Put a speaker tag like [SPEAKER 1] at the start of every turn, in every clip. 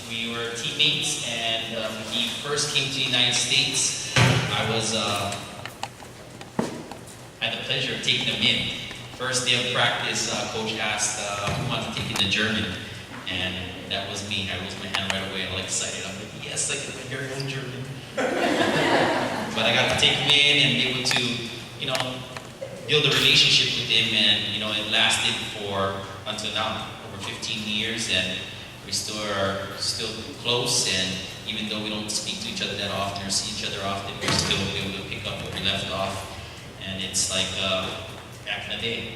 [SPEAKER 1] We were teammates, and when he first came to the United States, I was had the pleasure of taking him in. First day of practice, coach asked who wanted to take him to German, and that was me. I raised my hand right away, all excited. I'm like, yes, I can my very own German. But I got to take him in and be able to, build a relationship with him, and it lasted for until now, over 15 years, and we still close. And even though we don't speak to each other that often or see each other often, we're still able to pick up where we left off. And it's like back in the day.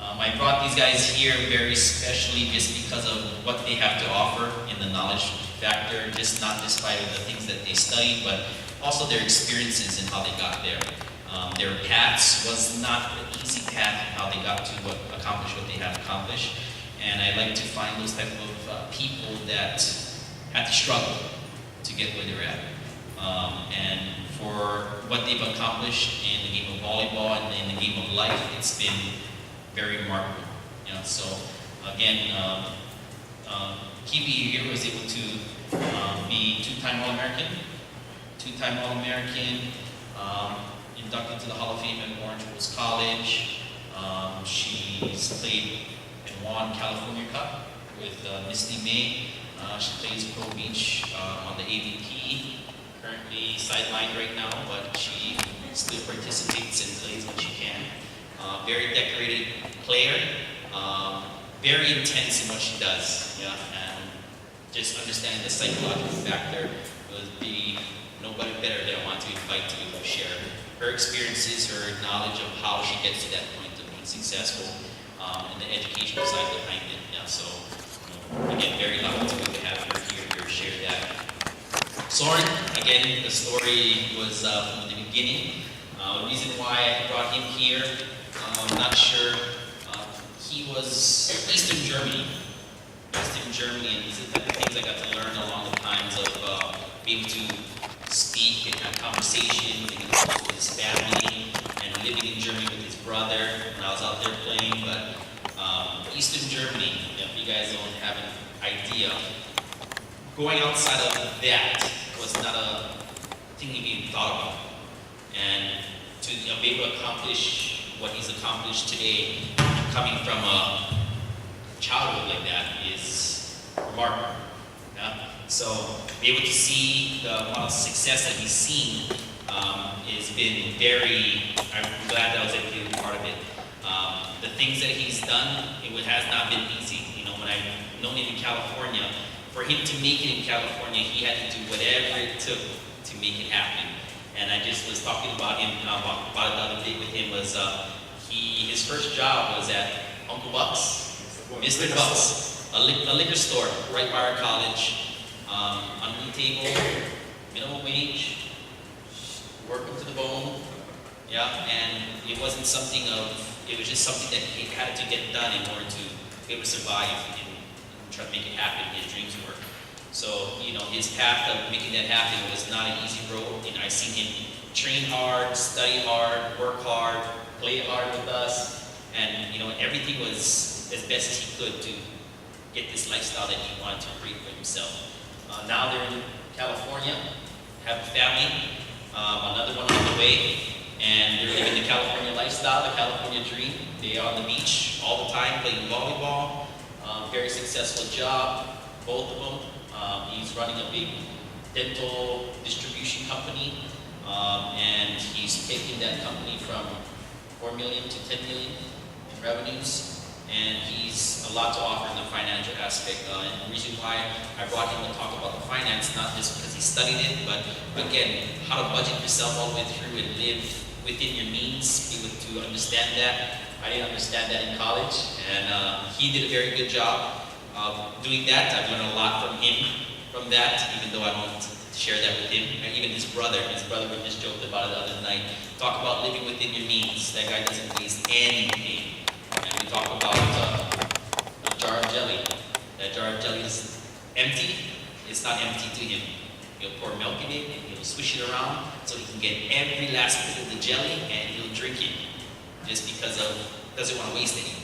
[SPEAKER 1] I brought these guys here very specially just because of what they have to offer in the knowledge factor, just not despite of the things that they studied, but also their experiences and how they got there. Their paths was not an easy path in how they got to accomplish what they have accomplished. And I like to find those type of people that had to struggle to get where they're at. And for what they've accomplished in the game of volleyball and in the game of life, it's been very remarkable. So again, Kiwi here was able to be two-time All-American, inducted to the Hall of Fame at Orange Coast College. She's played and won California Cup with Misty May. She plays Pro Beach on the AVP. Currently sidelined right now, but she still participates and plays when she can. Very decorated player, very intense in what she does. And just understanding the psychological factor would be nobody better that I want to invite to share her experiences, her knowledge of how she gets to that point of being successful, and the educational side behind it. So again, very lucky to have her here to share that. Soren, again, the story was from the beginning. The reason why I brought him here, I'm not sure. He was Eastern Germany, and these are the type of things I got to learn along the times of being able to speak and have conversations with his family, and living in Germany with his brother when I was out there playing. But Eastern Germany, if you guys don't have an idea, going outside of that was not a thing he even thought about. And to be able to accomplish what he's accomplished today, coming from a childhood like that, is remarkable. So be able to see the amount of success that he's seen has been I'm glad that I was able to be a part of it. The things that he's done, it has not been easy. When I've known him in California, for him to make it in California, he had to do whatever it took to make it happen. And I just was talking about him, about it the other day with him, was his first job was at Uncle Buck's, Mr. Buck's, a liquor store right by our college, under the table, minimum wage, working to the bone, and it wasn't it was just something that he had to get done in order to be able to survive and try to make it happen, his dreams work. So, his path of making that happen was not an easy road. I've seen him train hard, study hard, work hard, play hard with us, and, everything was as best as he could to get this lifestyle that he wanted to create for himself. Now they're in California, have a family, another one on the way, and they're living the California lifestyle, the California dream. They are on the beach all the time, playing volleyball, very successful job, both of them. He's running a big dental distribution company, and he's taking that company from 4 million to 10 million in revenues. And he's a lot to offer in the financial aspect. And the reason why I brought him to talk about the finance, not just because he studied it, but again, how to budget yourself all the way through and live within your means, be able to understand that. I didn't understand that in college, and he did a very good job of doing that. I've learned a lot from him from that, even though I don't share that with him. And even his brother we just joked about it the other night. Talk about living within your means. That guy doesn't waste anything. And we talk about a jar of jelly. That jar of jelly is empty. It's not empty to him. He'll pour milk in it and he'll swish it around so he can get every last bit of the jelly, and he'll drink it just because doesn't want to waste anything.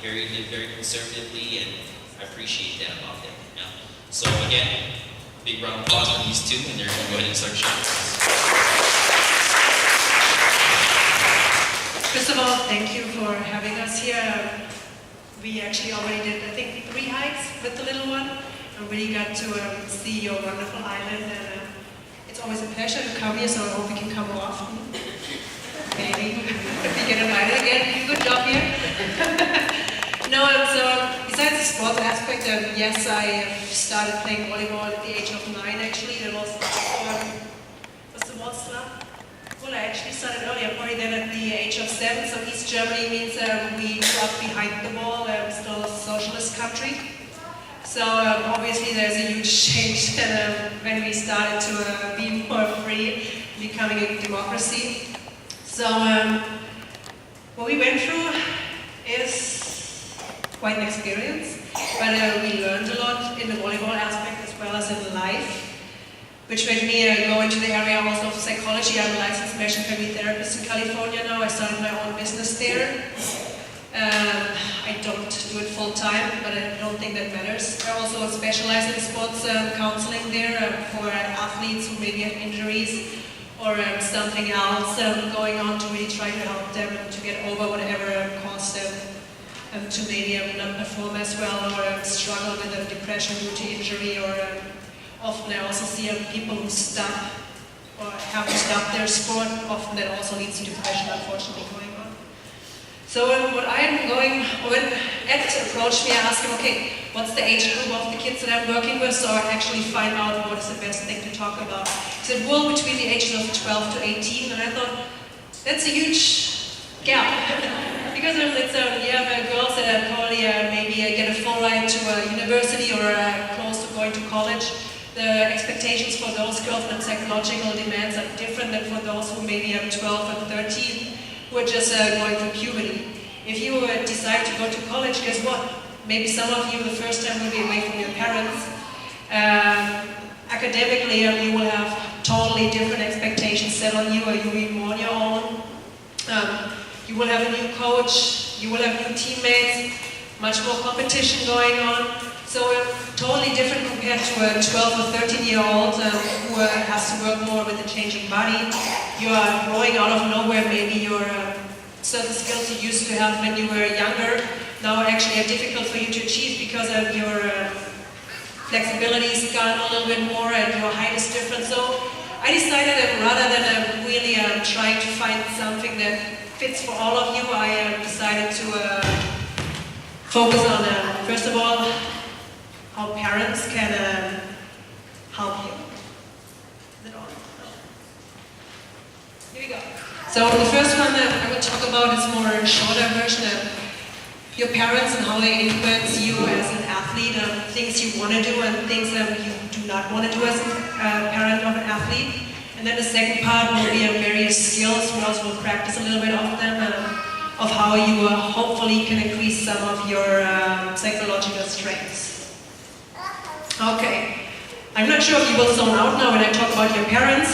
[SPEAKER 1] Live very conservatively, and I appreciate that about them. So again, big round of applause for these two, and they're going to go ahead and start showing.
[SPEAKER 2] First of all, thank you for having us here. We actually already did, I think, 3 hikes with the little one. And really got to see your wonderful island. And it's always a pleasure to come here, so I hope we can come more often. Maybe if we get invited again. Good job here. No, so besides the sports aspect, yes, I started playing volleyball at the age of 9 actually. That was the what's that? Well, I actually started earlier, probably then at the age of 7. So East Germany means we grew up behind the wall, still a socialist country. So obviously there's a huge change when we started to be more free, becoming a democracy. So what we went through is quite an experience, but we learned a lot in the volleyball aspect as well as in life, which made me go into the area also of psychology. I'm a licensed marriage and family therapist in California now. I started my own business there. I don't do it full time, but I don't think that matters. I also specialize in sports counseling there for athletes who maybe have injuries or something else going on, to really try to help them to get over whatever caused them to maybe not perform as well or struggle with a depression due to injury. Or often I also see people who stop or have to stop their sport. Often that also leads to depression, unfortunately, going on. So what I'm going, when Ed approached me, I asked him, okay, what's the age group of the kids that I'm working with, so I actually find out what is the best thing to talk about. He said, well, between the ages of 12 to 18, and I thought, that's a huge gap. Because it's, you have girls that probably maybe get a full ride to a university or close to going to college. The expectations for those girls and psychological demands are different than for those who maybe have 12 and 13. Who are just going through puberty. If you decide to go to college, guess what? Maybe some of you the first time will be away from your parents. Academically, you will have totally different expectations set on you, or you'll be more on your own. You will have a new coach, you will have new teammates, much more competition going on. So totally different compared to a 12 or 13-year-old who has to work more with a changing body. You are growing out of nowhere. Maybe your certain skills you used to have when you were younger now actually are difficult for you to achieve because of your flexibility is gone a little bit more and your height is different. So I decided that rather than really trying to find something that fits for all of you, I decided to focus on, first of all, how parents can help you. Is it on? No. Here we go. So the first one that I will talk about is more a shorter version of your parents and how they influence you as an athlete, things you want to do and things that you do not want to do as a parent of an athlete. And then the second part will be various skills. We also will practice a little bit of them, of how you hopefully can increase some of your psychological strengths. Okay, I'm not sure if you will zone out now when I talk about your parents,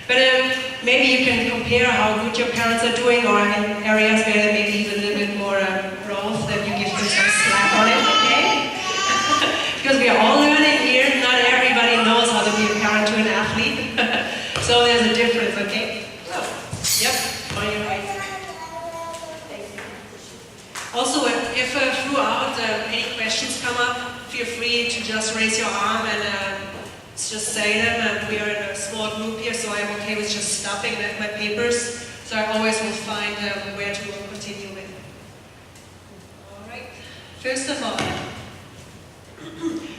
[SPEAKER 2] but maybe you can compare how good your parents are doing, or in areas where they maybe need a little bit more growth, then you give them some slack on it, okay? Because we are all learning here, not everybody knows how to be a parent to an athlete, so there's a difference, okay? Yep, on your right. Also, if throughout any questions come up, feel free to just raise your arm and just say them. And we are in a small group here, so I'm okay with just stopping at my papers. So I always will find where to continue with. All right. First of all,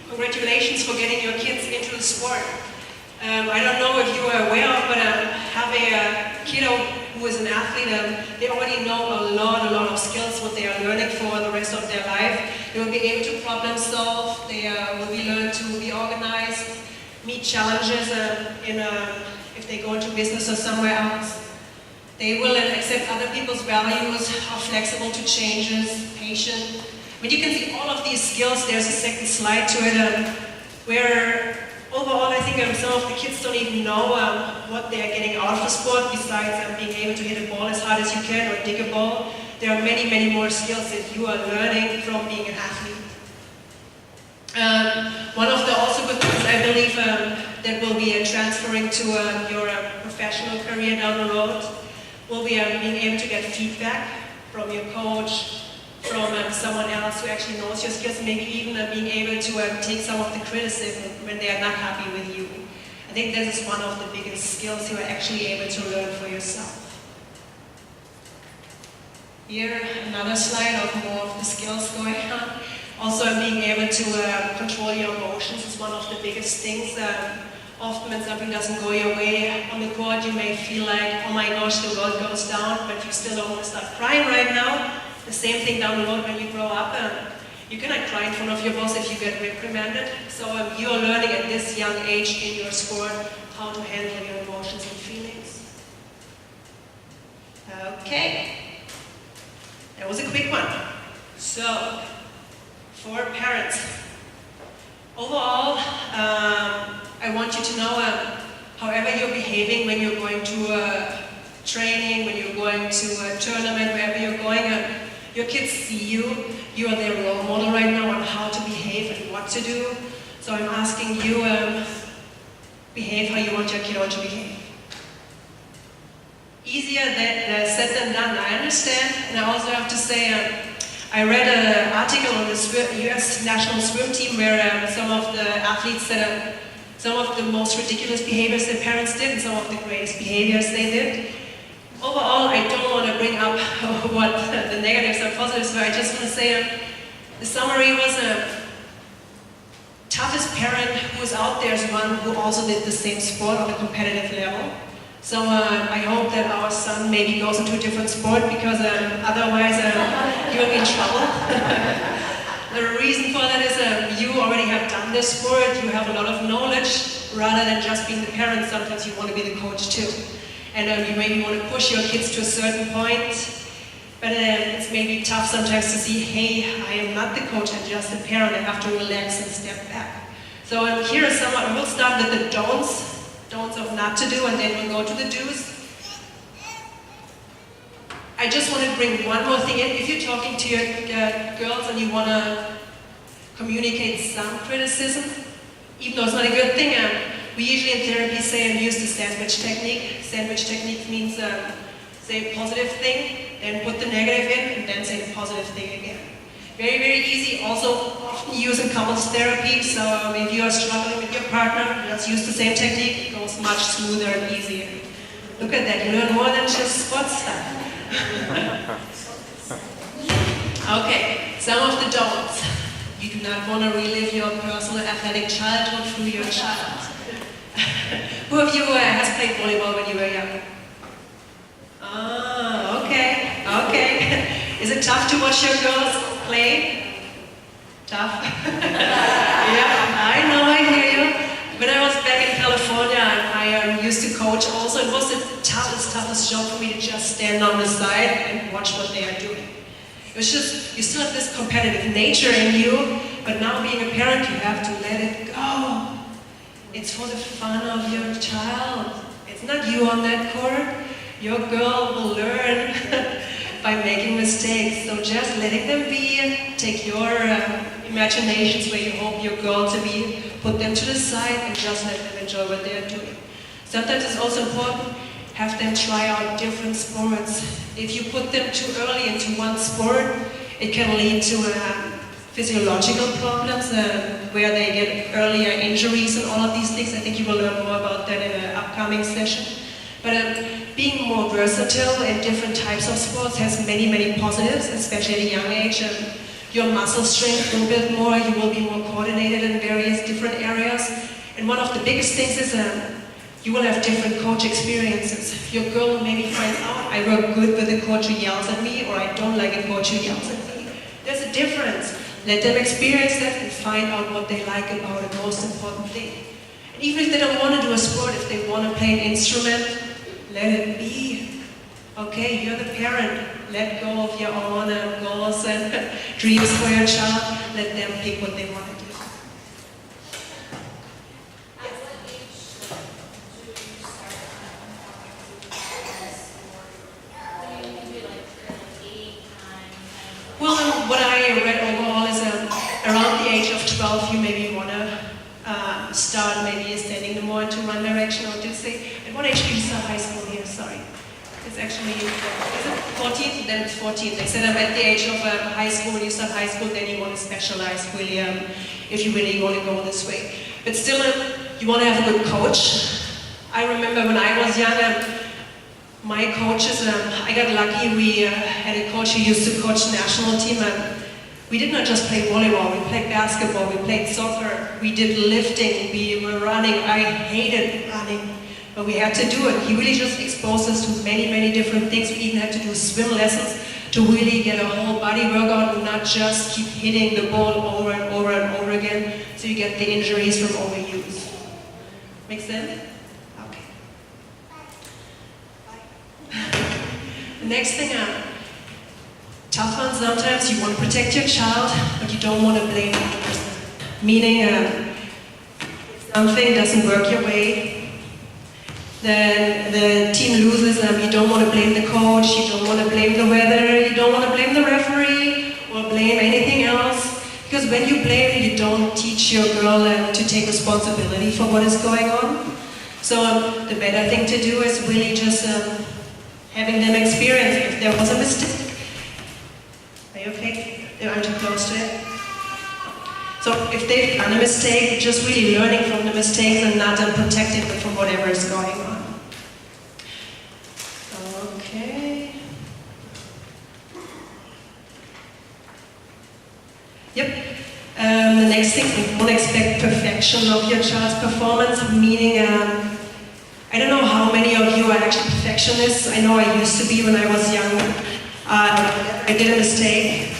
[SPEAKER 2] congratulations for getting your kids into the sport. I don't know if you are aware of, but have a kiddo who is an athlete, they already know a lot of skills, what they are learning for the rest of their life. They will be able to problem solve, they will be learned to be organized, meet challenges if they go into business or somewhere else. They will accept other people's values, are flexible to changes, patient. But you can see all of these skills. There's a second slide to it where overall I think some of the kids don't even know what they are getting out of the sport besides being able to hit a ball as hard as you can or dig a ball. There are many more skills that you are learning from being an athlete. one of the also good things I believe that will be transferring to your professional career down the road will be being able to get feedback from your coach, from someone else who actually knows your skills, maybe even being able to take some of the criticism when they are not happy with you. I think this is one of the biggest skills you are actually able to learn for yourself. Here, another slide of more of the skills going on. Also, being able to control your emotions is one of the biggest things. Often when something doesn't go your way on the court, you may feel like, oh my gosh, the world goes down, but you still don't want to start crying right now. The same thing down the road when you grow up. You cannot cry in front of your boss if you get reprimanded. So you are learning at this young age in your sport how to handle your emotions and feelings. Okay. That was a quick one. So, for parents, overall, I want you to know however you're behaving when you're going to training, when you're going to a tournament, wherever you're going, your kids see you. You are their role model right now on how to behave and what to do. So I'm asking you, behave how you want your kiddo to behave. Easier said than done, I understand. And I also have to say, I read an article on the US national swim team where some of the athletes said some of the most ridiculous behaviors their parents did and some of the greatest behaviors they did. Overall, I don't want to bring up what the negatives or positives were. I just want to say the summary was toughest parent who is out there is one who also did the same sport on a competitive level. So I hope that our son maybe goes into a different sport because otherwise he will be in trouble. The reason for that is you already have done this sport, you have a lot of knowledge, rather than just being the parent, sometimes you want to be the coach too. And you maybe want to push your kids to a certain point, but it's maybe tough sometimes to see, hey, I am not the coach, I'm just the parent, I have to relax and step back. So here are some, we'll start with the don'ts of not to do, and then we'll go to the do's. I just want to bring one more thing in. If you're talking to your girls and you want to communicate some criticism, even though it's not a good thing, we usually in therapy say use the sandwich technique. Sandwich technique means say a positive thing, then put the negative in, and then say the positive thing again. Very, very easy. Also often used in couples therapy, so if you are struggling with your partner, let's use the same technique. It goes much smoother and easier. Look at that, you learn more than just sport stuff. Okay, some of the don'ts. You do not want to relive your personal athletic childhood through your child. Who of you has played volleyball when you were young? Ah, okay. Is it tough to watch your girls play? Tough? Yeah, I know, I hear you. When I was back in California, I used to coach also. It was the toughest job for me to just stand on the side and watch what they are doing. It was just, you still have this competitive nature in you, but now being a parent, you have to let it go. It's for the fun of your child. It's not you on that court. Your girl will learn by making mistakes. So just letting them be, take your imaginations where you hope your girl to be, put them to the side and just let them enjoy what they are doing. Sometimes it's also important, have them try out different sports. If you put them too early into one sport, it can lead to physiological problems where they get earlier injuries and all of these things. I think you will learn more about that in an upcoming session. But being more versatile in different types of sports has many, many positives, especially at a young age. Your muscle strength will build more, you will be more coordinated in various different areas. And one of the biggest things is you will have different coach experiences. Your girl maybe finds out, I work good with a coach who yells at me, or I don't like a coach who yells at me. There's a difference. Let them experience that and find out what they like about it, most important thing. And even if they don't want to do a sport, if they want to play an instrument, let it be. Okay, you're the parent. Let go of your own goals and dreams for your child. Let them pick what they want to do. Well, what I read overall is around the age of 12, you maybe want to me, is it 14? Then it's 14. They said I'm at the age of high school. When you start high school, then you want to specialize really, if you really want to go this way. But still, you want to have a good coach. I remember when I was young, my coaches, I got lucky. We had a coach who used to coach the national team. We did not just play volleyball, we played basketball, we played soccer, we did lifting, we were running. I hated running, but we had to do it. He really just exposed us to many, many different things. We even had to do swim lessons to really get a whole body workout and not just keep hitting the ball over and over and over again so you get the injuries from overuse. Make sense? Okay. The next thing, tough one sometimes. You want to protect your child, but you don't want to blame the person. Meaning, if something doesn't work your way, then the team loses, you don't want to blame the coach, you don't want to blame the weather, you don't want to blame the referee, or blame anything else. Because when you blame, you don't teach your girl to take responsibility for what is going on. So the better thing to do is really just having them experience if there was a mistake. Are you okay? I'm too close to it. So if they've done a mistake, just really learning from the mistakes and not protecting them from whatever is going on. Okay. Yep. The next thing, don't expect perfection of your child's performance, meaning, I don't know how many of you are actually perfectionists. I know I used to be when I was young. I did a mistake.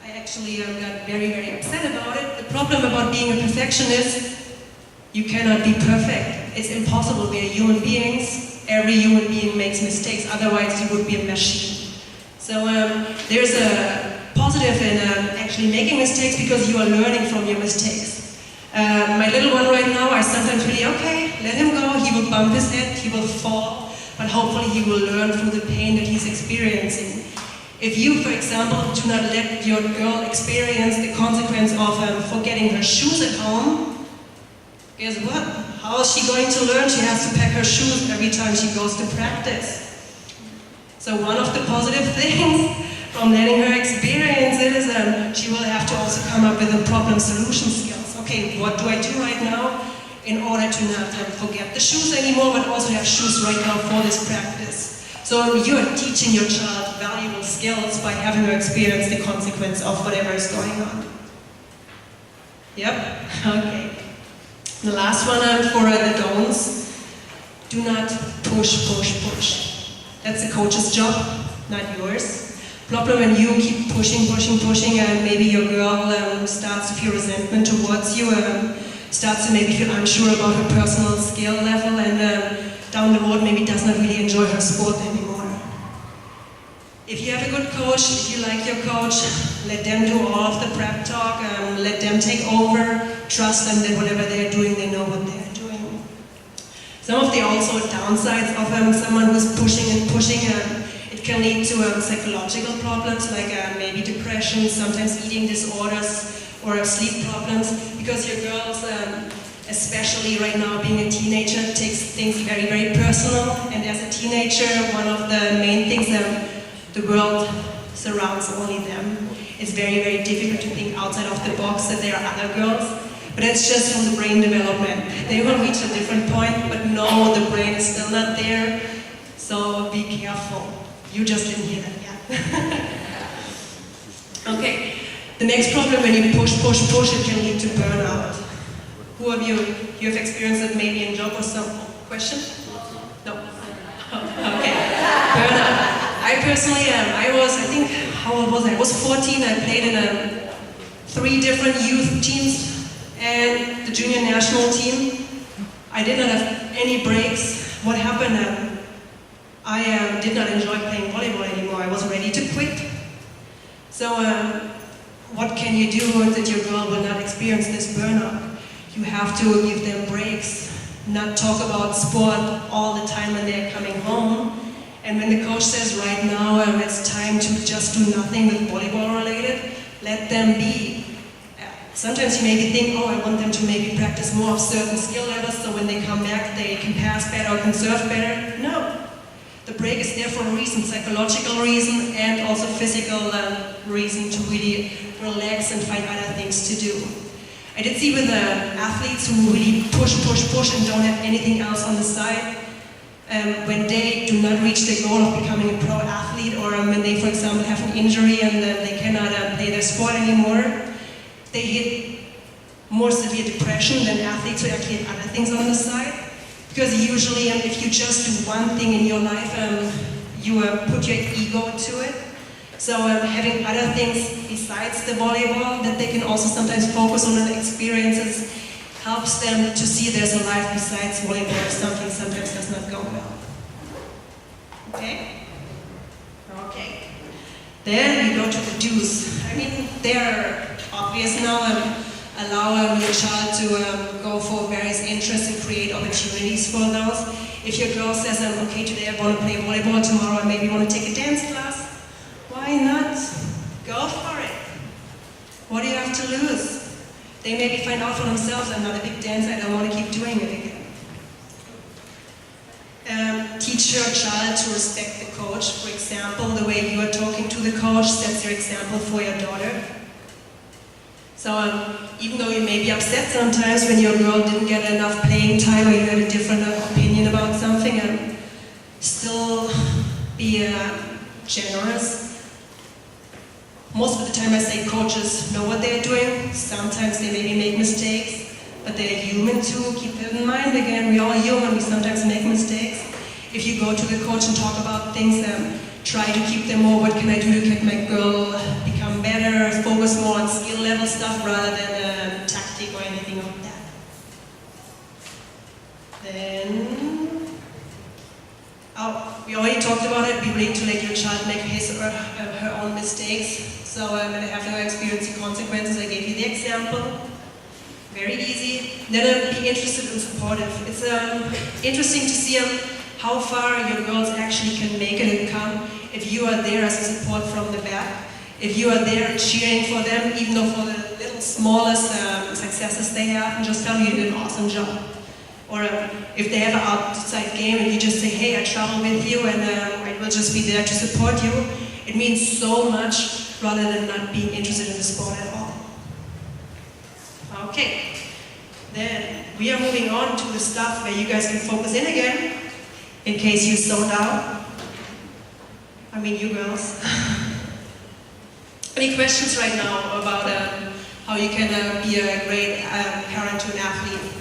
[SPEAKER 2] I actually got very, very upset about it. The problem about being a perfectionist, you cannot be perfect. It's impossible. We are human beings. Every human being makes mistakes, otherwise you would be a machine. So there's a positive in actually making mistakes because you are learning from your mistakes. My little one right now, I sometimes really, okay, let him go, he will bump his head, he will fall, but hopefully he will learn through the pain that he's experiencing. If you, for example, do not let your girl experience the consequence of forgetting her shoes at home, guess what? How is she going to learn? She has to pack her shoes every time she goes to practice. So one of the positive things from letting her experience it is she will have to also come up with a problem solution skills. Okay, what do I do right now in order to not forget the shoes anymore, but also have shoes right now for this practice? So you are teaching your child valuable skills by having her experience the consequence of whatever is going on. Yep, okay. The last one for the don'ts. Do not push, push, push. That's the coach's job, not yours. Problem when you keep pushing, pushing, pushing, and maybe your girl starts to feel resentment towards you, starts to maybe feel unsure about her personal skill level, and down the road maybe does not really enjoy her sport anymore. If you have a good coach, if you like your coach, let them do all of the prep talk, let them take over, trust them that whatever they're doing, they know what they're doing. Some of the also downsides of someone who's pushing and pushing, it can lead to psychological problems like maybe depression, sometimes eating disorders, or sleep problems, because your girls, especially right now being a teenager, takes things very, very personal, and as a teenager, one of the main things the world surrounds only them. It's very, very difficult to think outside of the box that there are other girls, but it's just from the brain development. They will reach a different point, but no, the brain is still not there, so be careful. You just didn't hear that yet. Okay, the next problem when you push, push, push, it can lead to burnout. Who of you have experienced it maybe in job or some question? No? Okay, burnout. I personally how old was I? I was 14, I played in 3 different youth teams and the junior national team. I did not have any breaks. What happened? I did not enjoy playing volleyball anymore. I was ready to quit. So what can you do that your girl will not experience this burnout? You have to give them breaks, not talk about sport all the time when they're coming home. And when the coach says right now it's time to just do nothing with volleyball related, let them be. Sometimes you maybe think, oh, I want them to maybe practice more of certain skill levels, so when they come back they can pass better or can serve better. No. The break is there for a reason, psychological reason and also physical reason to really relax and find other things to do. I did see with athletes who really push and don't have anything else on the side, when they do not reach their goal of becoming a pro athlete, or when they, for example, have an injury and they cannot play their sport anymore, they hit more severe depression than athletes who actually have other things on the side. Because usually if you just do one thing in your life, you put your ego into it. So having other things besides the volleyball that they can also sometimes focus on and experiences helps them to see there's a life besides volleyball if something sometimes does not go well. Okay? Okay. Then we go to the do's. I mean, they're obvious now. Allow your child to go for various interests and create opportunities for those. If your girl says, okay, today I want to play volleyball, tomorrow I maybe want to take a dance class, why not? Go for it. What do you have to lose? They maybe find out for themselves, I'm not a big dancer, I don't want to keep doing it again. Teach your child to respect the coach. For example, the way you are talking to the coach sets your example for your daughter. So even though you may be upset sometimes when your girl didn't get enough playing time or you had a different opinion about something, still be generous. Most of the time I say coaches know what they're doing. Sometimes they maybe make mistakes, but they're human too. Keep that in mind again, we're all human, we sometimes make mistakes. If you go to the coach and talk about things, try to keep them more, what can I do to get my girl become better, focus more on skill level stuff rather than tactic or anything like that. Then, we already talked about it, be willing to let your child make his or her own mistakes. So when they have to experience the consequences, I gave you the example. Very easy. Then be interested and supportive. It's interesting to see how far your girls actually can make it and come if you are there as a support from the back. If you are there cheering for them, even though for the little smallest successes they have, and just tell them you did an awesome job. Or if they have an outside game and you just say, hey, I travel with you and I will just be there to support you, it means so much rather than not being interested in the sport at all. Okay, then we are moving on to the stuff where you guys can focus in again, in case you zoned out. I mean, you girls. Any questions right now about how you can be a great parent to an athlete?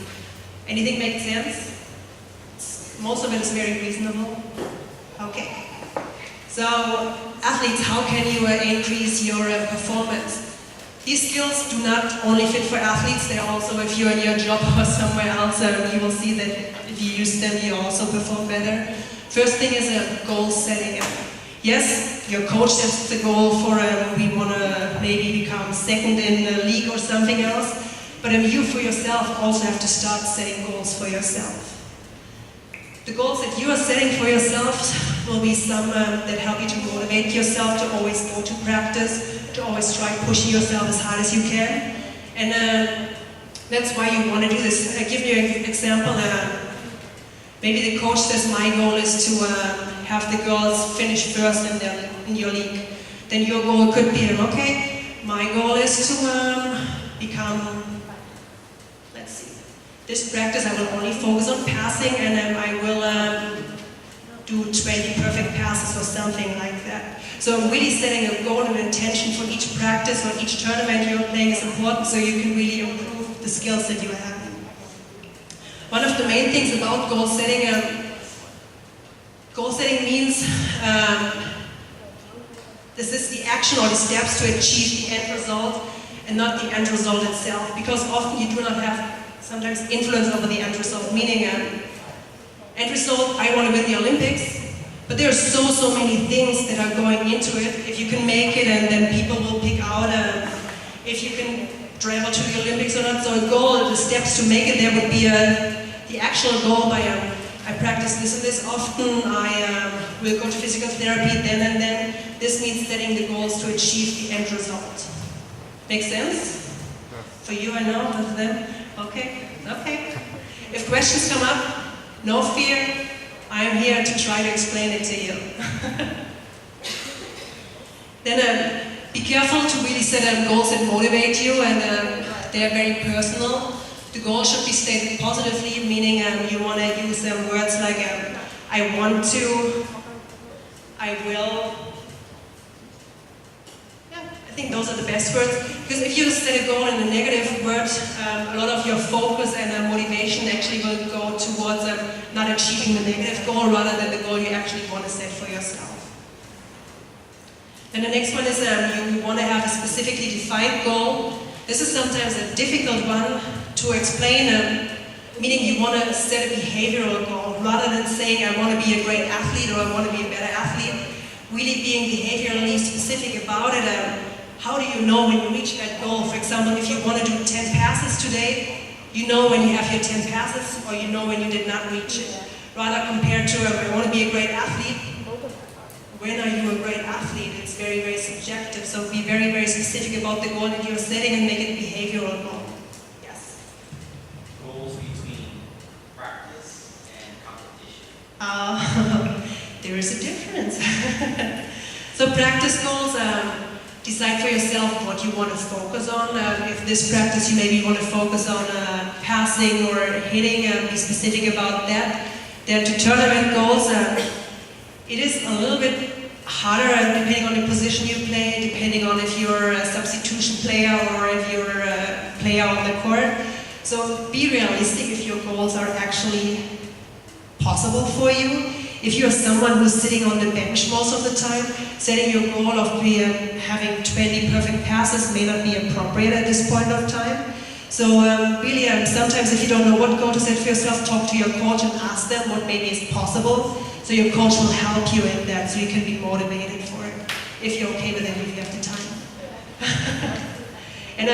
[SPEAKER 2] Anything make sense? Most of it is very reasonable. Okay. So, athletes, how can you increase your performance? These skills do not only fit for athletes, they're also, if you're in your job or somewhere else, you will see that if you use them, you also perform better. First thing is goal setting. Yes, your coach sets the goal for we want to maybe become second in the league or something else, but you for yourself also have to start setting goals for yourself. The goals that you are setting for yourself will be some that help you to motivate yourself to always go to practice, to always try pushing yourself as hard as you can. And that's why you want to do this. I'll give you an example. Maybe the coach says my goal is to have the girls finish first in your league. Then your goal could be, okay, my goal is to become, let's see, this practice I will only focus on passing and I will do 20 perfect passes or something like that. So really setting a goal and intention for each practice or each tournament you're playing is important so you can really improve the skills that you have. One of the main things about goal setting means this is the action or the steps to achieve the end result and not the end result itself, because often you do not have sometimes influence over the end result, meaning end result, I want to win the Olympics, but there are so many things that are going into it. If you can make it and then people will pick out if you can travel to the Olympics or not. So a goal, the steps to make it there would be the actual goal by I practice this and this often, I will go to physical therapy then and then. This means setting the goals to achieve the end result. Make sense? For you, I know, but for them, okay, okay. If questions come up, no fear. I'm here to try to explain it to you. Then be careful to really set goals that motivate you, and they're very personal. The goal should be stated positively, meaning you want to use words like I want to, I will. Yeah, I think those are the best words. Because if you set a goal in a negative word, a lot of your focus and motivation actually will go towards not achieving the negative goal rather than the goal you actually want to set for yourself. And the next one is you want to have a specifically defined goal. This is sometimes a difficult one to explain, meaning you want to set a behavioral goal rather than saying I want to be a great athlete or I want to be a better athlete. Really being behaviorally specific about it. How do you know when you reach that goal? For example, if you want to do 10 passes today, you know when you have your 10 passes or you know when you did not reach it. Rather compared to I want to be a great athlete. When are you a great athlete? It's very, very subjective. So be very, very specific about the goal that you're setting and make it a behavioral goal. Yes?
[SPEAKER 1] Goals between practice and competition.
[SPEAKER 2] There is a difference. So practice goals, decide for yourself what you want to focus on. If this practice you maybe want to focus on passing or hitting, be specific about that. Then to tournament goals, it is a little bit harder depending on the position you play, depending on if you're a substitution player or if you're a player on the court. So be realistic if your goals are actually possible for you. If you're someone who's sitting on the bench most of the time, setting your goal of having 20 perfect passes may not be appropriate at this point of time. So really, sometimes if you don't know what goal to set for yourself, talk to your coach and ask them what maybe is possible. So your coach will help you in that, so you can be motivated for it, if you're okay with it, if you have the time. And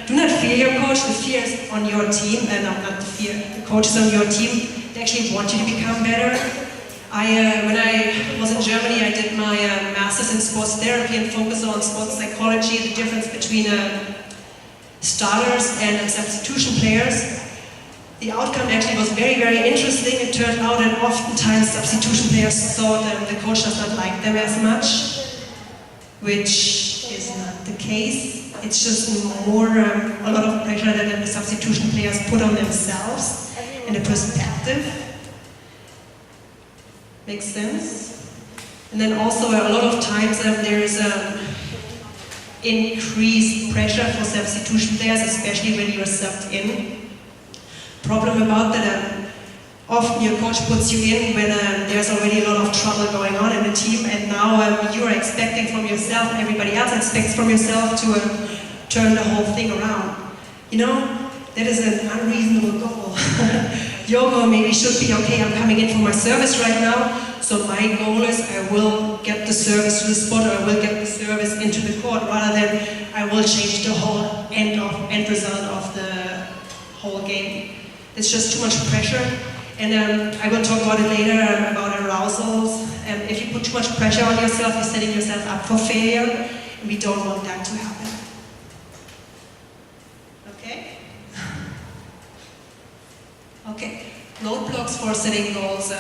[SPEAKER 2] do not fear your coach. The fear is on your team, and not the fear. The coach is on your team. They actually want you to become better. When I was in Germany, I did my master's in sports therapy and focused on sports psychology, the difference between starters and substitution players. The outcome actually was very, very interesting. It turned out that oftentimes substitution players thought the coach does not like them as much, which is not the case. It's just more a lot of pressure that the substitution players put on themselves and the perspective. Makes sense? And then also a lot of times there is increased pressure for substitution players, especially when you're subbed in. Problem about that, often your coach puts you in when there's already a lot of trouble going on in the team, and now you are expecting from yourself, and everybody else expects from yourself to turn the whole thing around. You know, that is an unreasonable goal. Your goal maybe should be, okay, I'm coming in for my service right now, so my goal is I will get the service to the spot, or I will get the service into the court, rather than I will change the whole end result of the whole game. It's just too much pressure, and I will talk about it later, about arousals. If you put too much pressure on yourself, you're setting yourself up for failure, and we don't want that to happen. Okay? Okay, roadblocks for setting goals.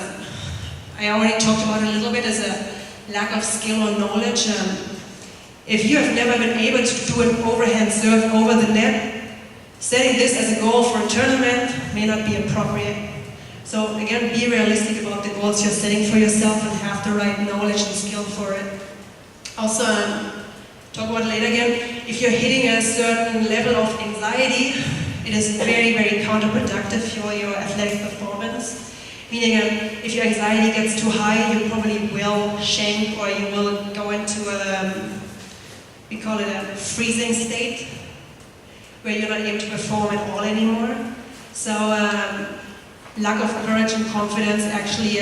[SPEAKER 2] I already talked about it a little bit as a lack of skill or knowledge. If you have never been able to do an overhand serve over the net, setting this as a goal for a tournament may not be appropriate. So again, be realistic about the goals you're setting for yourself and have the right knowledge and skill for it. Also, talk about it later again, if you're hitting a certain level of anxiety, it is very, very counterproductive for your athletic performance. Meaning, if your anxiety gets too high, you probably will shank, or you will go into we call it a freezing state, where you're not able to perform at all anymore. So lack of courage and confidence actually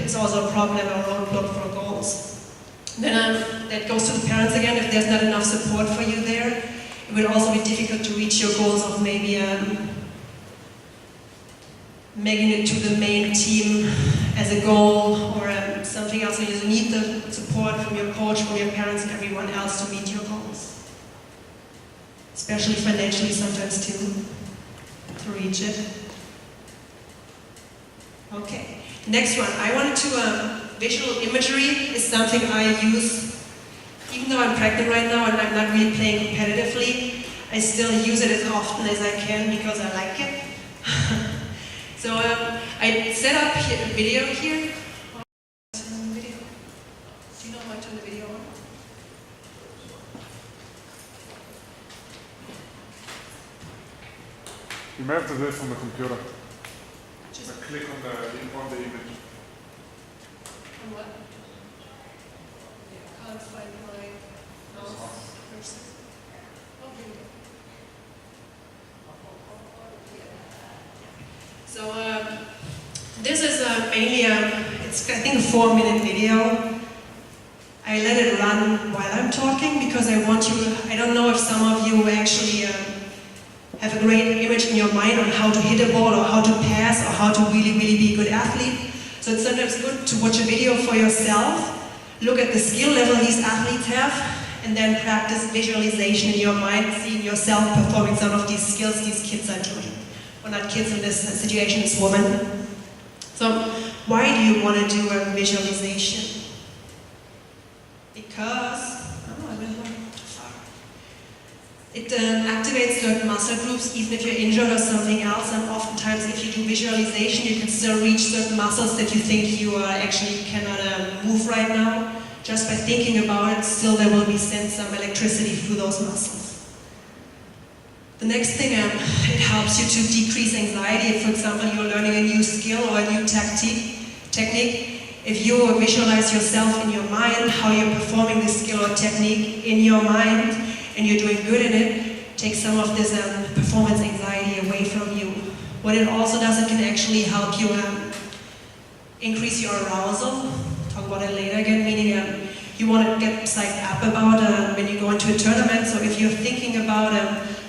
[SPEAKER 2] is also a problem or a roadblock for goals. Then that goes to the parents again. If there's not enough support for you there, it will also be difficult to reach your goals of maybe making it to the main team as a goal, or something else. So you need the support from your coach, from your parents, and everyone else to meet your goals. especially financially sometimes too, to reach it. Okay, next one. I wanted to, visual imagery is something I use, even though I'm pregnant right now and I'm not really playing competitively, I still use it as often as I can because I like it. So I set up a video here. Do you know how I turn the video on?
[SPEAKER 3] You may have to do it from the computer.
[SPEAKER 2] Just
[SPEAKER 3] Click on the image.
[SPEAKER 2] on what? Yeah, I can't find my mouse person. Oh, here we go. So this is mainly it's I think a 4-minute video. I let it run while I'm talking because I want you, I don't know if some of you actually have a great image in your mind on how to hit a ball or how to pass or how to really be a good athlete. So it's sometimes good to watch a video for yourself, look at the skill level these athletes have, and then practice visualization in your mind, seeing yourself performing some of these skills these kids are doing. Well, not kids in this situation, it's women. So why do you want to do a visualization? Because, oh, I went too far. It activates certain muscle groups, even if you're injured or something else. And oftentimes, if you do visualization, you can still reach certain muscles that you think you actually cannot move right now. Just by thinking about it, still there will be sent some electricity through those muscles. The next thing, it helps you to decrease anxiety. If, for example, you're learning a new skill or a new technique, if you visualize yourself in your mind, how you're performing this skill or technique in your mind, and you're doing good in it, take some of this performance anxiety away from you. What it also does, it can actually help you increase your arousal. Talk about it later again, meaning you want to get psyched up about when you go into a tournament. So if you're thinking about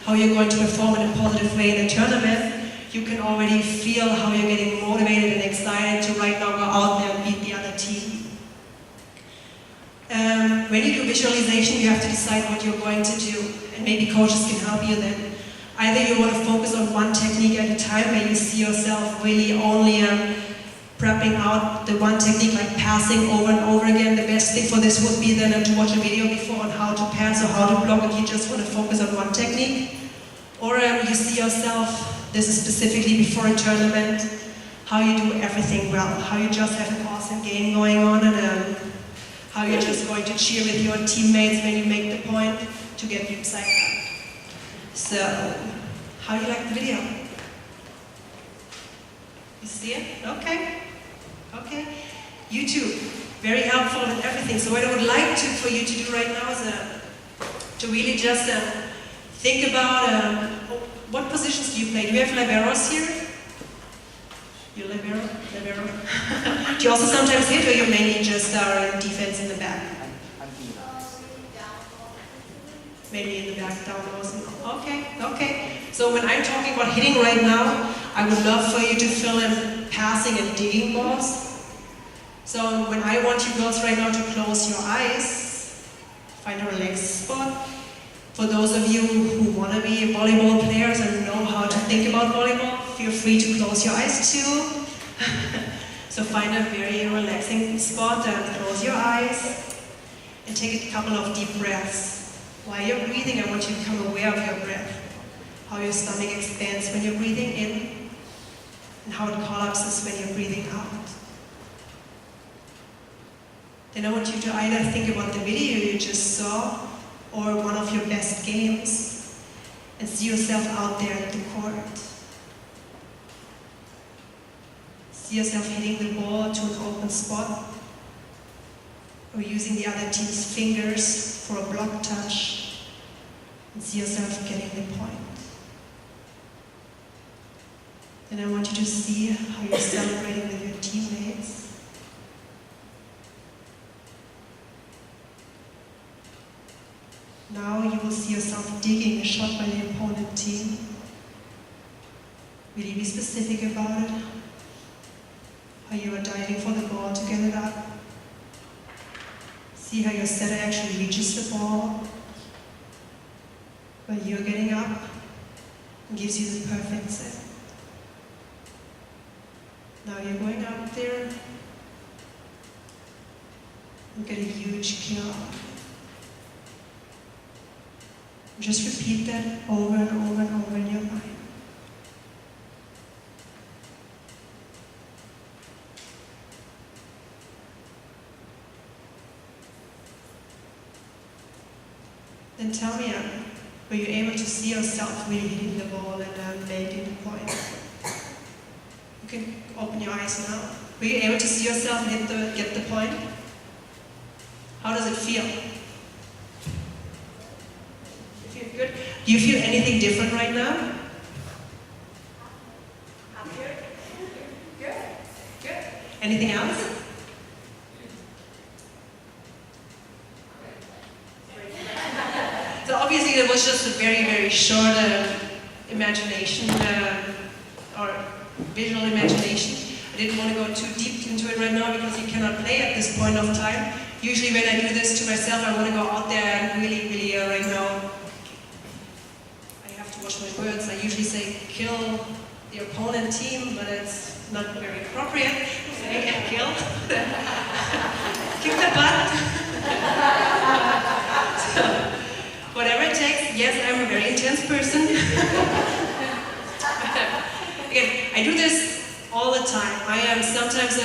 [SPEAKER 2] how you're going to perform in a positive way in a tournament, you can already feel how you're getting motivated and excited to right now go out there and beat the other team. When you do visualization, you have to decide what you're going to do, and maybe coaches can help you then. Either you want to focus on one technique at a time, where you see yourself really only prepping out the one technique, like passing over and over again. The best thing for this would be then to watch a video before on how to pass or how to block if you just want to focus on one technique. Or you see yourself, this is specifically before a tournament, how you do everything well, how you just have an awesome game going on, and how you're just going to cheer with your teammates when you make the point to get you psyched up. So, how do you like the video? You see it? Okay. Okay. YouTube, very helpful in everything. So what I would like for you to do right now is to really just think about what positions do you play? Do you have liberos here? You libero? Libero? Do you also sometimes hit, or you mainly just are in defense in the back? Maybe in the back, down also. Okay, okay. So when I'm talking about hitting right now, I would love for you to fill in passing and digging balls. So when I want you girls right now to close your eyes, find a relaxed spot. For those of you who want to be volleyball players and know how to think about volleyball, feel free to close your eyes too. So find a very relaxing spot and close your eyes and take a couple of deep breaths. While you're breathing, I want you to become aware of your breath, how your stomach expands when you're breathing in and how it collapses when you're breathing out. Then I want you to either think about the video you just saw or one of your best games and see yourself out there at the court. See yourself hitting the ball to an open spot or using the other team's fingers for a block touch and see yourself getting the point. Then I want you to see how you're celebrating with your teammates. Now you will see yourself digging a shot by the opponent team. Really be specific about it. How you are diving for the ball to get it up. See how your setter actually reaches the ball. where you're getting up and gives you the perfect set. Now you're going up there and get a huge kill. Just repeat that over and over and over in your mind. Then tell me, were you able to see yourself really hitting the ball and making the point? You can open your eyes now. Were you able to see yourself get the point? How does it feel? You feel good? Do you feel anything different right now? Happier? Good. Good. Anything else? So obviously it was just a very, very short imagination or visual imagination. I didn't want to go too deep into it right now because you cannot play at this point of time. Usually when I do this to myself, I want to go out there and really, really right now, I have to watch my words. I usually say kill the opponent team, but it's not very appropriate. Say kill. Kick the butt. So, whatever it takes. Yes, I'm a very intense person. Again, I do this all the time. I sometimes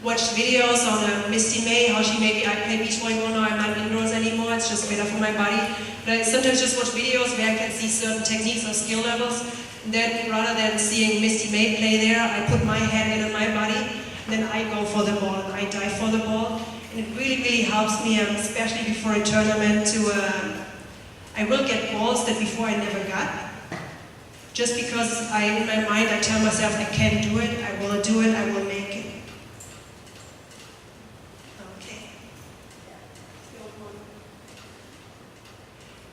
[SPEAKER 2] watch videos on Misty May, how she maybe I play beach volleyball now. I'm not indoors anymore. It's just better for my body. But I sometimes just watch videos where I can see certain techniques or skill levels. And then rather than seeing Misty May play there, I put my head in my body. And then I go for the ball. And I dive for the ball. And it really, really helps me, especially before a tournament, to I will get balls that before I never got. Just because in my mind, I tell myself I can do it, I will do it, I will make it. Okay.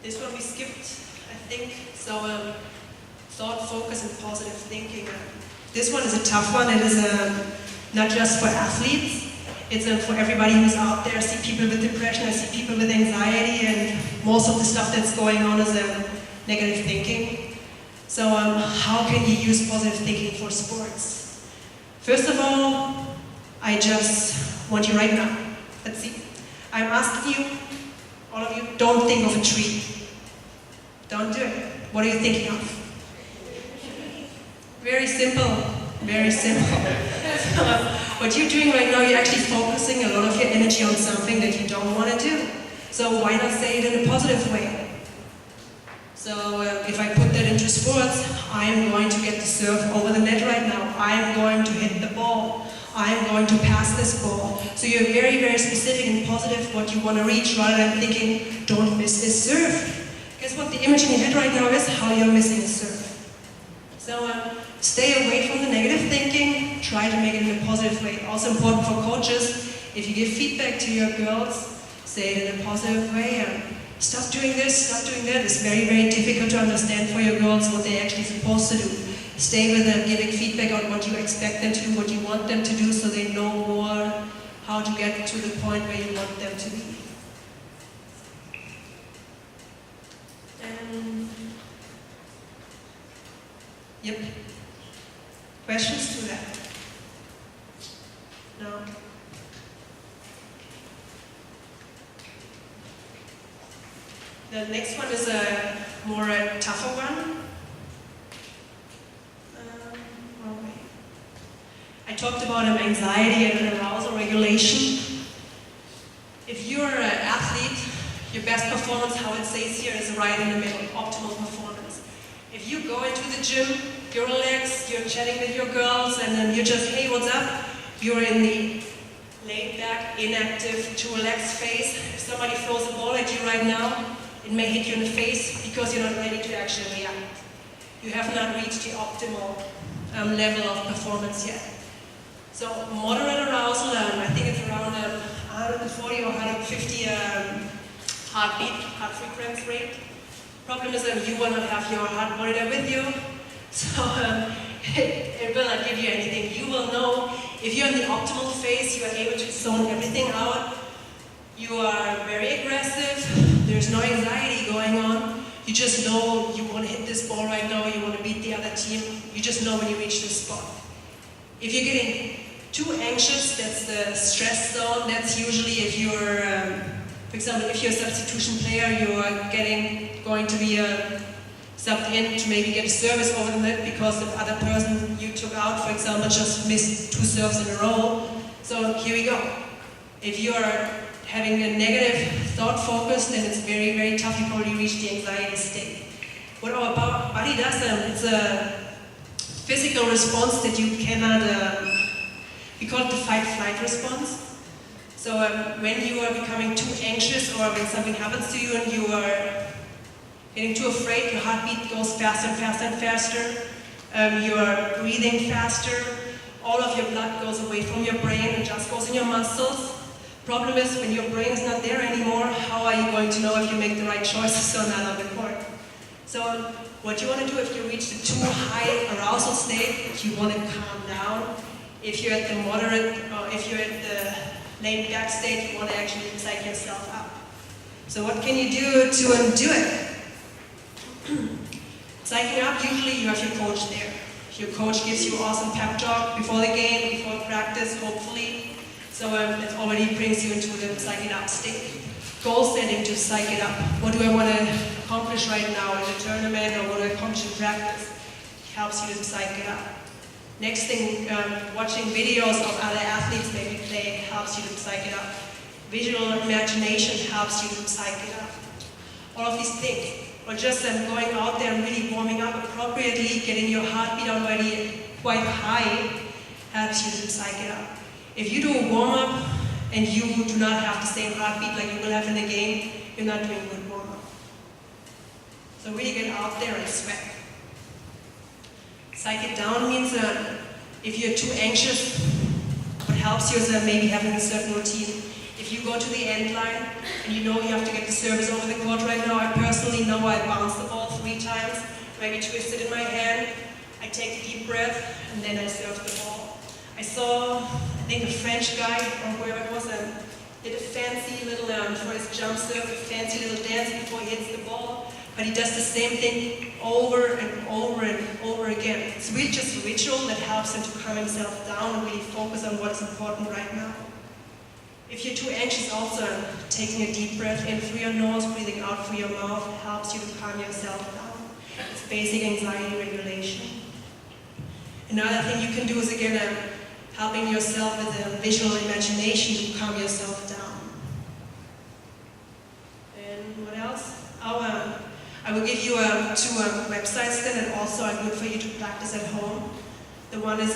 [SPEAKER 2] This one we skipped, I think. So, thought, focus, and positive thinking. This one is a tough one. It is not just for athletes. It's for everybody who's out there. I see people with depression, I see people with anxiety, and most of the stuff that's going on is negative thinking. So how can you use positive thinking for sports? First of all, I just want you right now. Let's see. I'm asking you, all of you, don't think of a tree. Don't do it. What are you thinking of? Very simple. Very simple. So, what you're doing right now, you're actually focusing a lot of your energy on something that you don't want to do. So why not say it in a positive way? So if I put that into sports, I'm going to get the serve over the net right now. I'm going to hit the ball. I'm going to pass this ball. So you're very, very specific and positive what you want to reach rather than thinking, don't miss this serve. Guess what the image in your head right now is? How you're missing a serve. So stay away from the negative thinking, try to make it in a positive way. Also important for coaches, if you give feedback to your girls, say it in a positive way. Stop doing this, stop doing that. It's very, very difficult to understand for your girls what they're actually supposed to do. Stay with them, giving feedback on what you expect them to do, what you want them to do, so they know more how to get to the point where you want them to be. Yep. Questions to that? No? The next one is a more tougher one. I talked about anxiety and arousal regulation. If you're an athlete, your best performance, how it says here, is right in the middle, optimal performance. If you go into the gym, you're relaxed, you're chatting with your girls, and then you're just, hey, what's up? You're in the laid back, inactive, to relaxed phase. If somebody throws a ball at you right now, it may hit you in the face because you're not ready to actually react. You have not reached the optimal level of performance yet. So moderate arousal, I think it's around 140 or 150 heartbeat, heart frequency rate. Problem is that you will not have your heart monitor with you, so it will not give you anything. You will know if you're in the optimal phase, you are able to zone everything out. You are very aggressive, there's no anxiety going on. You just know you want to hit this ball right now, you want to beat the other team. You just know when you reach this spot. If you're getting too anxious, that's the stress zone. That's usually if you're, for example, if you're a substitution player, you are going to be subbed in to maybe get a service over the net because the other person you took out, for example, just missed 2 serves in a row. So here we go. If you are having a negative thought focus, then it's very, very tough. You probably reach the anxiety state. What our body does, it's a physical response that you cannot, we call it the fight-flight response. So when you are becoming too anxious or when something happens to you and you are getting too afraid, your heartbeat goes faster and faster and faster. You are breathing faster. All of your blood goes away from your brain and just goes in your muscles. Problem is, when your brain is not there anymore, how are you going to know if you make the right choices or not on the court? So what you want to do if you reach the too high arousal state, you want to calm down. If you're at the moderate, or if you're at the laid back state, you want to actually psych yourself up. So what can you do to do it? Psyching up, usually you have your coach there. Your coach gives you awesome pep talk before the game, before practice, hopefully. So it already brings you into the psych it up state. Goal setting to psych it up. What do I want to accomplish right now in the tournament, or what do I accomplish in practice? It helps you to psych it up. Next thing, watching videos of other athletes maybe play helps you to psych it up. Visual imagination helps you to psych it up. All of these things. Or just going out there and really warming up appropriately, getting your heartbeat already quite high, helps you to psych it up. If you do a warm-up and you do not have the same heartbeat like you will have in the game, you're not doing a good warm-up. So really get out there and sweat. Psych it down means if you're too anxious, what helps you is maybe having a certain routine. If you go to the end line and you know you have to get the service over the court right now, I personally know I bounce the ball 3 times, maybe twist it in my hand, I take a deep breath, and then I serve the ball. I saw, I think a French guy, or whoever it was, did a fancy little, for his jump serve, a fancy little dance before he hits the ball, but he does the same thing over and over and over again. It's really just a ritual that helps him to calm himself down and really focus on what is important right now. If you're too anxious also, taking a deep breath in through your nose, breathing out through your mouth helps you to calm yourself down. It's basic anxiety regulation. Another thing you can do is again helping yourself with a visual imagination to calm yourself down. And what else? I will give you 2 websites then that also are good for you to practice at home. The one is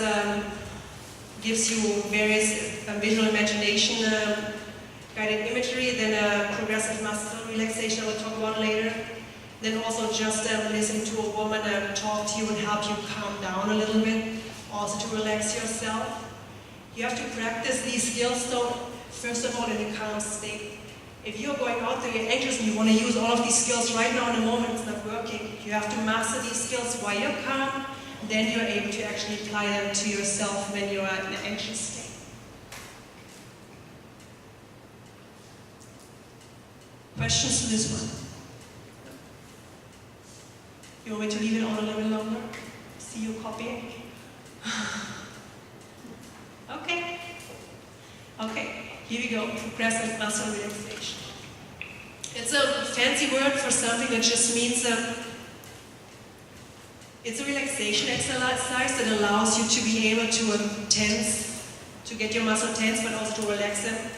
[SPEAKER 2] gives you various visual imagination guided imagery, then progressive muscle relaxation I will talk about later. Then also just listen to a woman talk to you and help you calm down a little bit, also to relax yourself. You have to practice these skills though, first of all in a calm state. If you're going out there, you're anxious and you want to use all of these skills right now in the moment, it's not working. You have to master these skills while you're calm, then you're able to actually apply them to yourself when you're in an anxious state. Questions to this one? You want me to leave it on a little bit longer? See you copying? Okay. Okay, here we go, progressive muscle relaxation. It's a fancy word for something that just means it's a relaxation exercise that allows you to be able to tense, to get your muscle tense, but also to relax them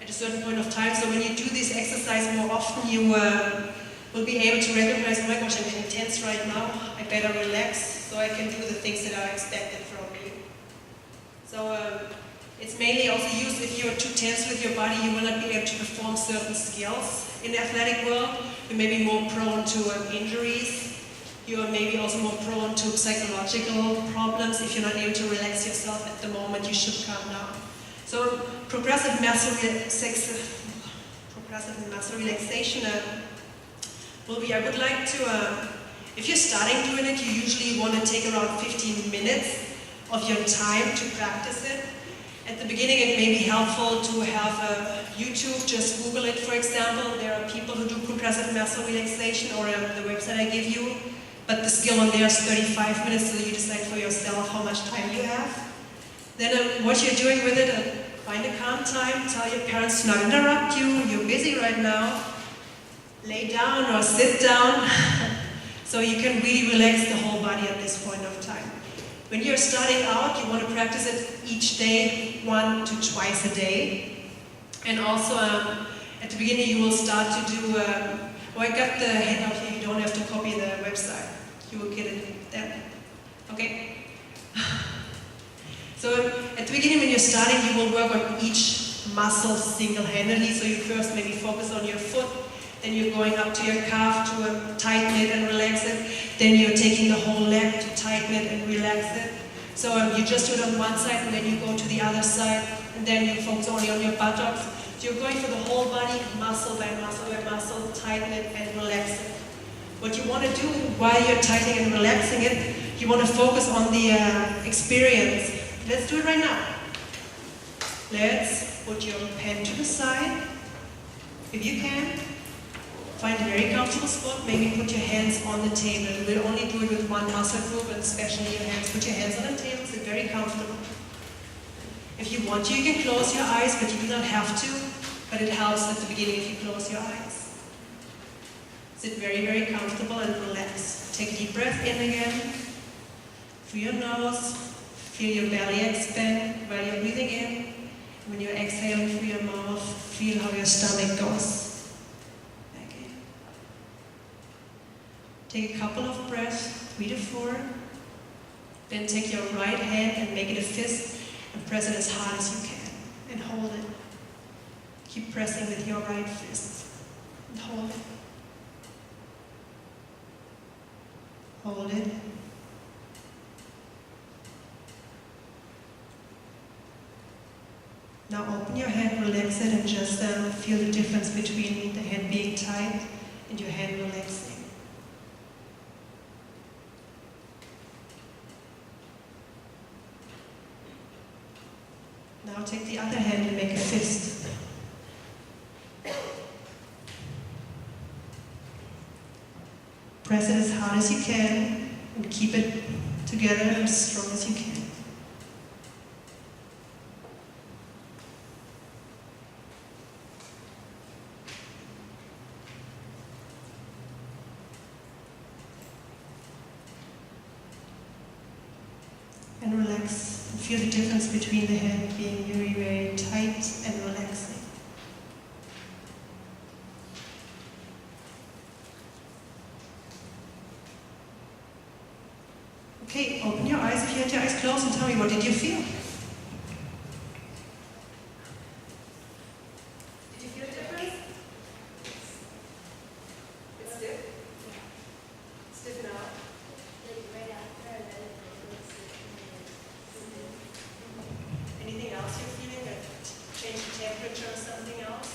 [SPEAKER 2] at a certain point of time. So when you do this exercise more often, you will be able to recognize, oh my gosh, I'm getting tense right now, I better relax so I can do the things that are expected from me. So it's mainly also used if you're too tense with your body, you will not be able to perform certain skills. In the athletic world, you may be more prone to injuries. You are maybe also more prone to psychological problems if you're not able to relax yourself at the moment. You should calm down. So progressive muscle relaxation will be, I would like to, if you're starting doing it, you usually want to take around 15 minutes of your time to practice it. At the beginning it may be helpful to have YouTube, just Google it, for example. There are people who do progressive muscle relaxation, or the website I give you. But the skill on there is 35 minutes, so you decide for yourself how much time you have. Then what you're doing with it, find a calm time, tell your parents to not interrupt you, you're busy right now. Lay down or sit down, so you can really relax the whole body at this point of time. When you're starting out, you want to practice it each day, 1 to twice a day. And also, at the beginning you will start to do, I got the handout here, you don't have to copy the website. You will get it then. Okay? So at the beginning when you're starting, you will work on each muscle single-handedly. So you first maybe focus on your foot, then you're going up to your calf to tighten it and relax it. Then you're taking the whole leg to tighten it and relax it. So you just do it on one side and then you go to the other side, and then you focus only on your buttocks. So you're going for the whole body, muscle by muscle by muscle, tighten it and relax it. What you want to do while you're tightening and relaxing it, you want to focus on the experience. Let's do it right now. Let's put your pen to the side. If you can, find a very comfortable spot. Maybe put your hands on the table. We'll only do it with one muscle group, and especially your hands. Put your hands on the table, sit very comfortable. If you want to, you can close your eyes, but you do not have to. But it helps at the beginning if you close your eyes. Sit very, very comfortable and relax. Take a deep breath in again. Through your nose. Feel your belly expand while you're breathing in. When you're exhaling through your mouth, feel how your stomach goes back in. Take a couple of breaths, 3 to 4. Then take your right hand and make it a fist and press it as hard as you can. And hold it. Keep pressing with your right fist. And hold it. Hold it. Now open your hand, relax it, and just feel the difference between the hand being tight and your hand relaxing. Now take the other hand and make a fist. Press it as hard as you can and keep it together as strong as you can. And relax and feel the difference between the hand being very, very tight and relaxing. Okay, open your eyes if you had your eyes closed and tell me, what did you feel? Did you feel a difference? It's stiff? Stiff now? Anything else you're feeling? Like change the temperature or something else?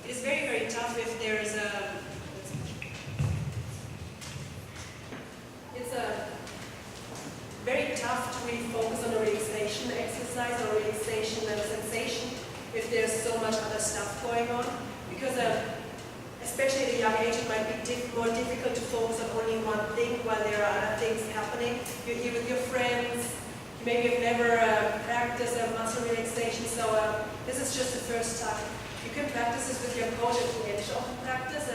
[SPEAKER 2] It is very, very tough if there is it's very tough to really focus on a relaxation exercise or relaxation sensation if there's so much other stuff going on, because especially at a young age it might be more difficult to focus on only one thing while there are other things happening. You're here with your friends, maybe you've never practiced muscle relaxation, so this is just the first time. You can practice this with your coach at the edge of the practice.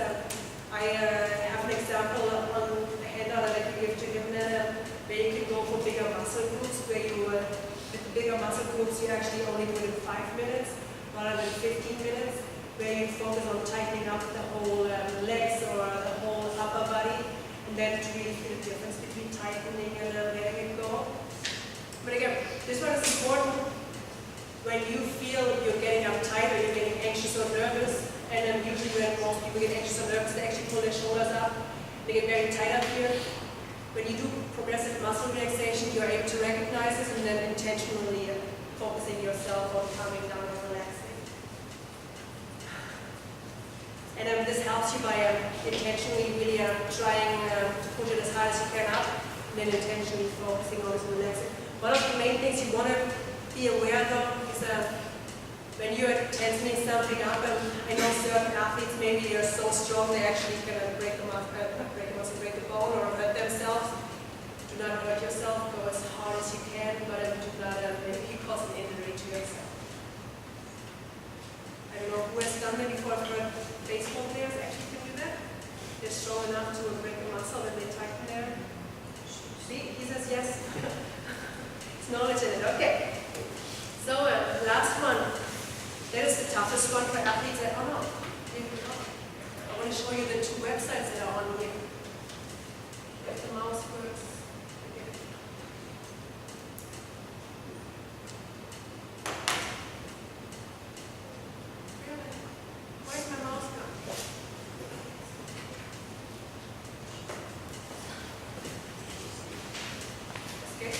[SPEAKER 2] I have an example on the handout that you give to him there, where you can go for bigger muscle groups, where you, with the bigger muscle groups, you actually only do it in 5 minutes rather than 15 minutes, where you focus on tightening up the whole legs or the whole upper body, and then to really feel the difference between tightening and letting it go. But again, this one is important. When you feel you're getting uptight or you're getting anxious or nervous, and usually when most people get anxious or nervous, they actually pull their shoulders up, they get very tight up here. When you do progressive muscle relaxation, you're able to recognize this and then intentionally calming down and relaxing. And this helps you by intentionally really trying to put it as hard as you can up, and then intentionally focusing on it and relaxing. One of the main things you want to be aware of is when you're tensing something up, and I know certain athletes, maybe they're so strong they actually can break the bone or hurt themselves. Do not hurt yourself, go as hard as you can, but do not make you cause an injury to yourself. I don't know who has done that before. I've heard baseball players actually can do that. They're strong enough to break a muscle and they tighten there. See, he says yes. It's knowledge in it. Okay. So last one. That is the toughest one for athletes that are not. I want to show you the 2 websites that are on here. If the mouse works. Where's my mouse gone? Okay.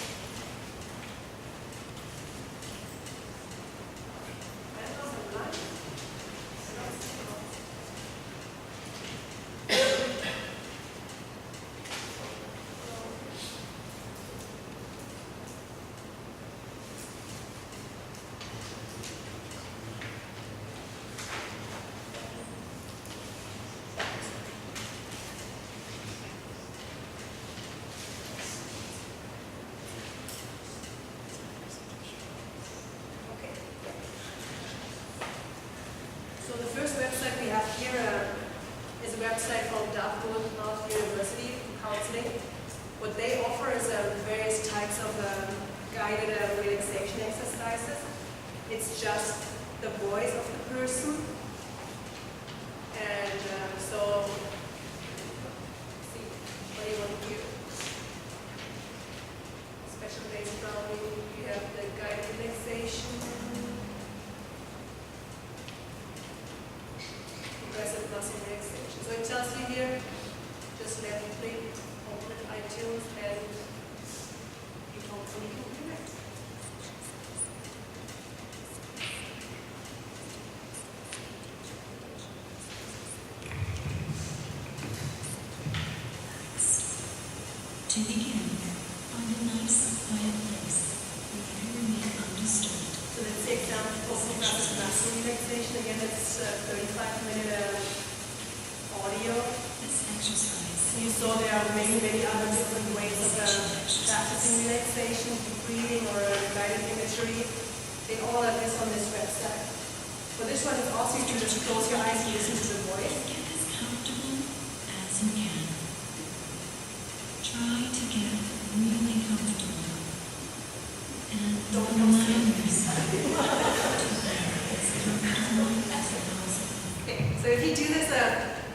[SPEAKER 2] So the first website we have here is a website from Dartmouth University Counseling. What they offer is various types of guided relaxation exercises. It's just the voice of the person. And so, let's see, what do you want to do? Special base grounding, we have the guided relaxation. Progressive muscle relaxation. So it tells you here, just left click, open iTunes, and you hopefully can relax.
[SPEAKER 4] To begin, find a nice, quiet place where you can remain undisturbed.
[SPEAKER 2] So let's take down for progressive muscle relaxation. Again, it's 35-minute audio.
[SPEAKER 4] This exercise.
[SPEAKER 2] You saw there are many other different ways of practicing relaxation, breathing or guided imagery. They all have this on this website. For this one, it's also you can just close your eyes and listen to the voice.
[SPEAKER 4] Get as comfortable as you can. Try to get really comfortable and
[SPEAKER 2] Don't
[SPEAKER 4] remind yourself to be as comfortable as possible.
[SPEAKER 2] Okay, so if you do this,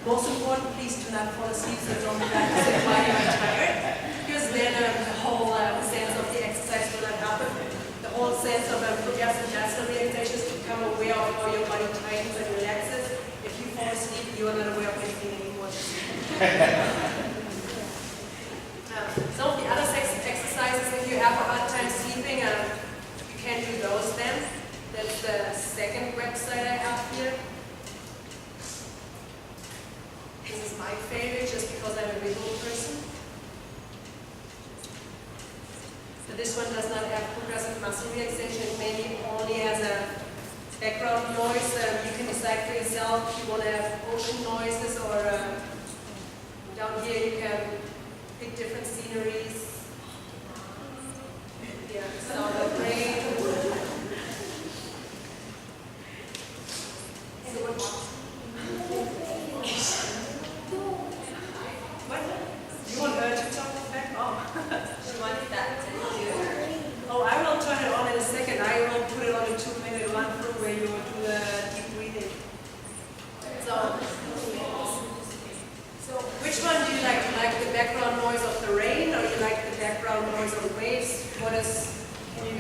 [SPEAKER 2] most important, please do not fall asleep, so don't practice it while you're tired, because then the whole sense of the exercise will not happen. The whole sense of progressive muscle relaxation is to become aware of how your body tightens and relaxes. If you fall asleep, you are not aware of anything anymore. Some of the other exercises, if you have a hard time sleeping, you can do those then. That's the second website I have here. This is my favorite just because I'm a visual person. So this one does not have progressive muscle relaxation. It mainly only has a background noise. You can decide for yourself if you want to have ocean noises or down here you can pick different sceneries. Yeah, sound of rain. So what? You want her to talk back? Oh.
[SPEAKER 5] She wants that to do.
[SPEAKER 2] Oh, I will turn it on in a second. I will put it on a 2-minute run through where you will do the deep breathing. So which one do you like? Do you like the background noise of the rain or you like the background noise of the waves? What is, can you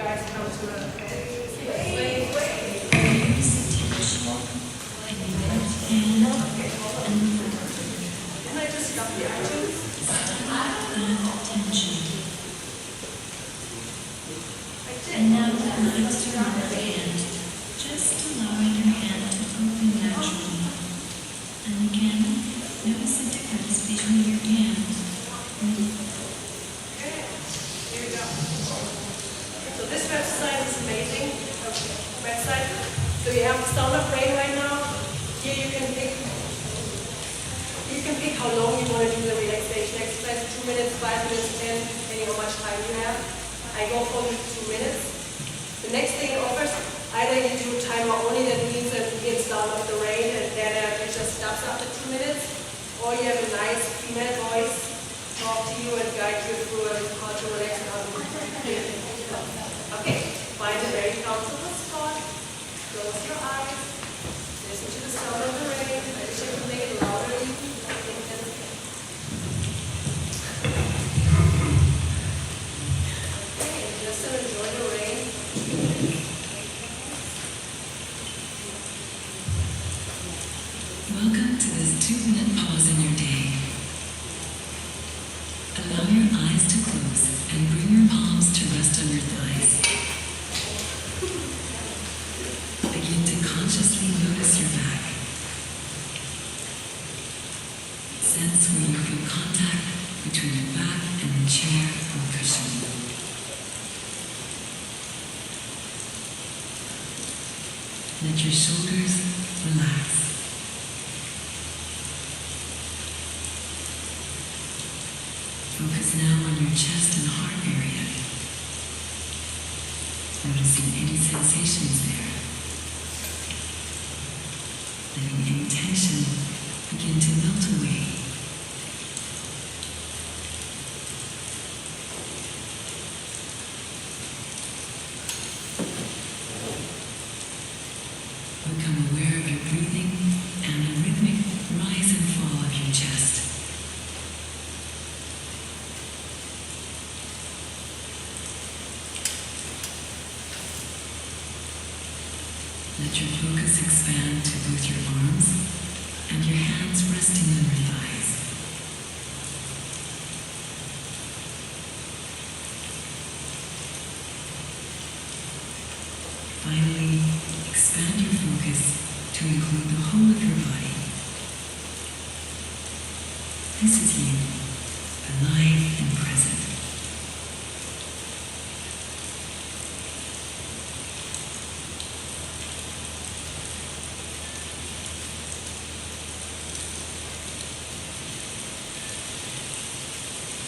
[SPEAKER 2] you have the sound of rain right now. Here you can pick how long you want to do the relaxation exercise, 2 minutes, 5 minutes, 10, depending how much time you have. I go for 2 minutes. The next thing it offers, either you do timer only, that means that you get sound of the rain and then it just stops after 2 minutes, or you have a nice female voice talk to you and guide you through how to relax and how to breathe. Okay, find a very comfortable spot, close your eyes, listen to the sound of the rain. I wish I could make it louder even. I think that's okay. Okay, and just to enjoy the rain.
[SPEAKER 4] Welcome to this 2-minute pause in your day. Allow your eyes to close and bring your palms to rest on your thighs. Begin to consciously notice your back. Sense where you feel contact between your back and the chair or cushion. Let your shoulders relax. Focus now on your chest and heart area. Noticing any sensations there. Letting any tension begin to melt away. Become aware of your breathing and the rhythmic rise and fall of your chest. Let your focus expand to both your arms and your hands resting on your thighs. Finally, expand your focus to include the whole of your body. This is you, alive and present.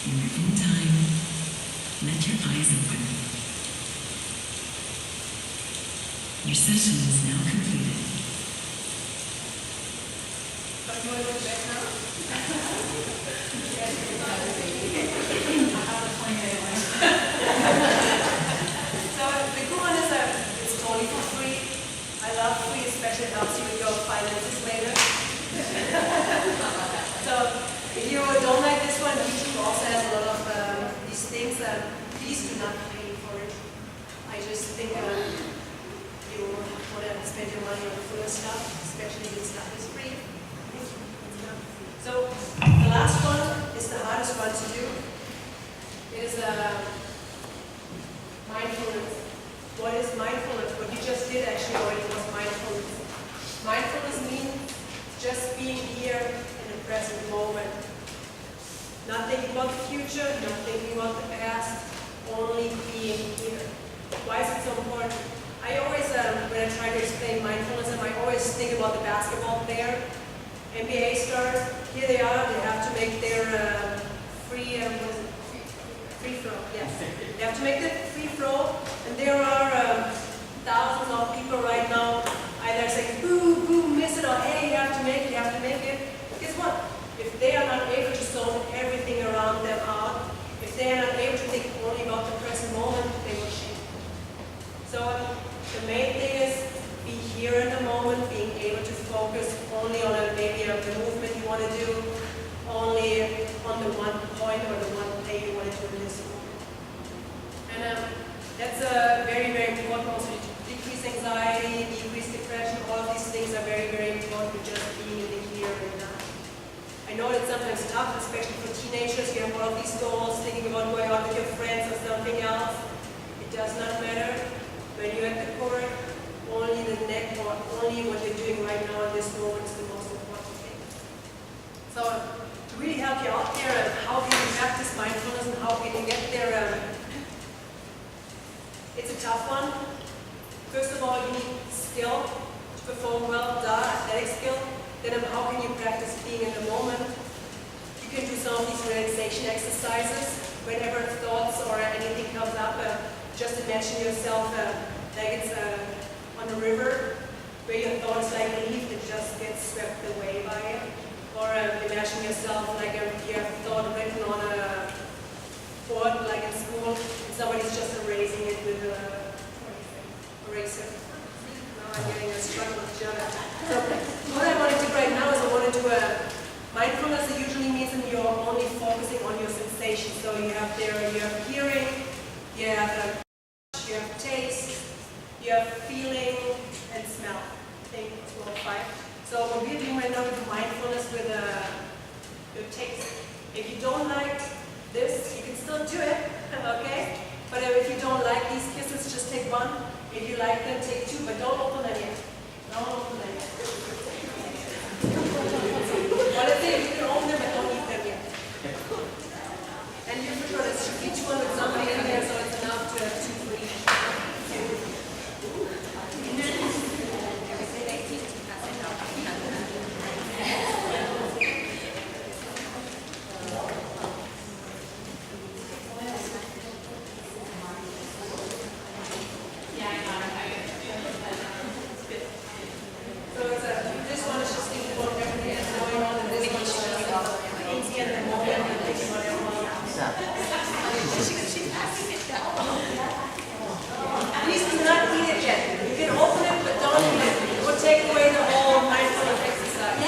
[SPEAKER 4] When you're in time, let your eyes open. Your session is now completed.
[SPEAKER 2] So the cool one is that it's totally for free. I love free, especially it helps you to go finances later. So if you don't like this one, YouTube also has a lot of these things. Please do not pay for it. I just think you want to spend your money on full stuff, especially if this stuff is free. So the last one is the hardest one to do. It is mindfulness. What is mindfulness? What you just did actually already was mindfulness. Mindfulness means just being here in the present moment. Not thinking about the future, not thinking about the past, only being here. Why is it so important? I always, when I try to explain mindfulness, I always think about the basketball player, NBA stars. Here they are, they have to make their free throw. Yes, they have to make the free throw, and there are thousands of people right now either saying, boo, boo, miss it, or hey, you have to make it, you have to make it. Guess what? If they are not able to zone everything around them out, if they are not able to think only about the present moment, they will shake. So the main thing is be here in the moment, being able to focus only on maybe a movement you want to do, only on the one point or the one thing you want to do in this moment. And that's very, very important also to decrease anxiety, decrease depression. All of these things are very, very important to just being in the here and now. I know it's sometimes tough, especially for teenagers. You have all of these goals, thinking about going out with your friends or something else. It does not matter. When you're at the core, only the neck or only what you're doing right now in this moment is the most important thing. So to really help you out there, how can you practice mindfulness and how can you get there? It's a tough one. First of all, you need skill. perform well, athletic skill, then how can you practice being in the moment? You can do some of these relaxation exercises. Whenever thoughts or anything comes up, just imagine yourself like it's on a river where your thoughts like a leaf that just gets swept away by it. Or imagine yourself like you have a thought written on a board like in school and somebody's just erasing it with a eraser. Now I'm getting a struggle with German. So what I want to do right now is I want to do a mindfulness. It usually means that you're only focusing on your sensations. So you have hearing, you have touch, you have taste, you have feeling and smell. I think it's 4 or 5. So what we're doing right now is mindfulness with your taste. If you don't like this, you can still do it, okay? But if you don't like these kisses, just take one. If you like them, take 2, but don't open them yet. Don't open them yet. What if you can open them, but don't eat them yet? And you for sure there should be 200 somebody in there, so it's enough to have 2 for each. Please do not eat it yet. You can open it, but don't eat it. It will take away the whole mindfulness exercise.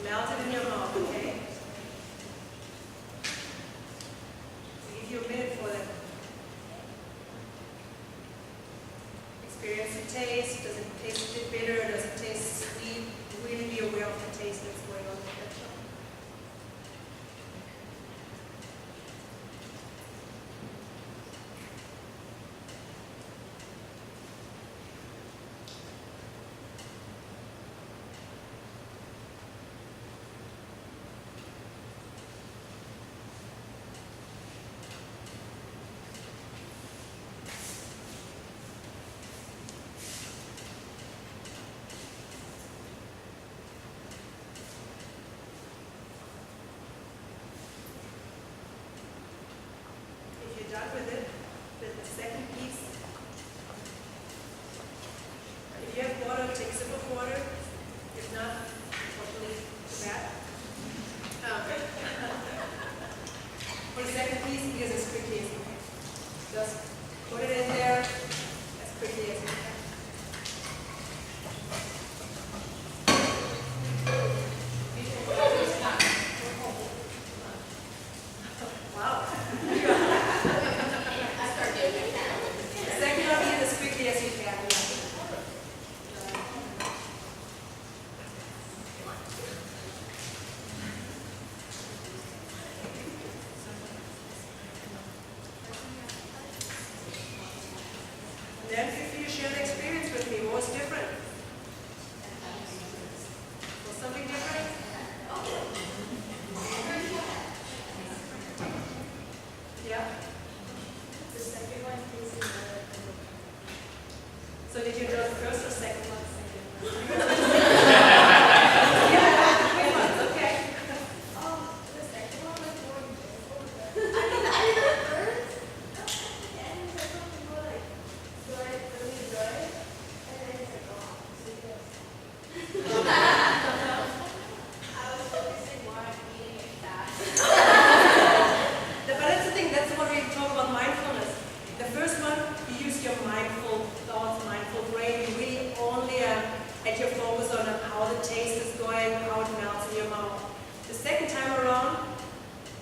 [SPEAKER 2] Melt it in your mouth, okay? Give you a minute for that. Experience the taste. Does it taste a bit bitter? Does it taste sweet? Really be aware of the taste that's going on with that.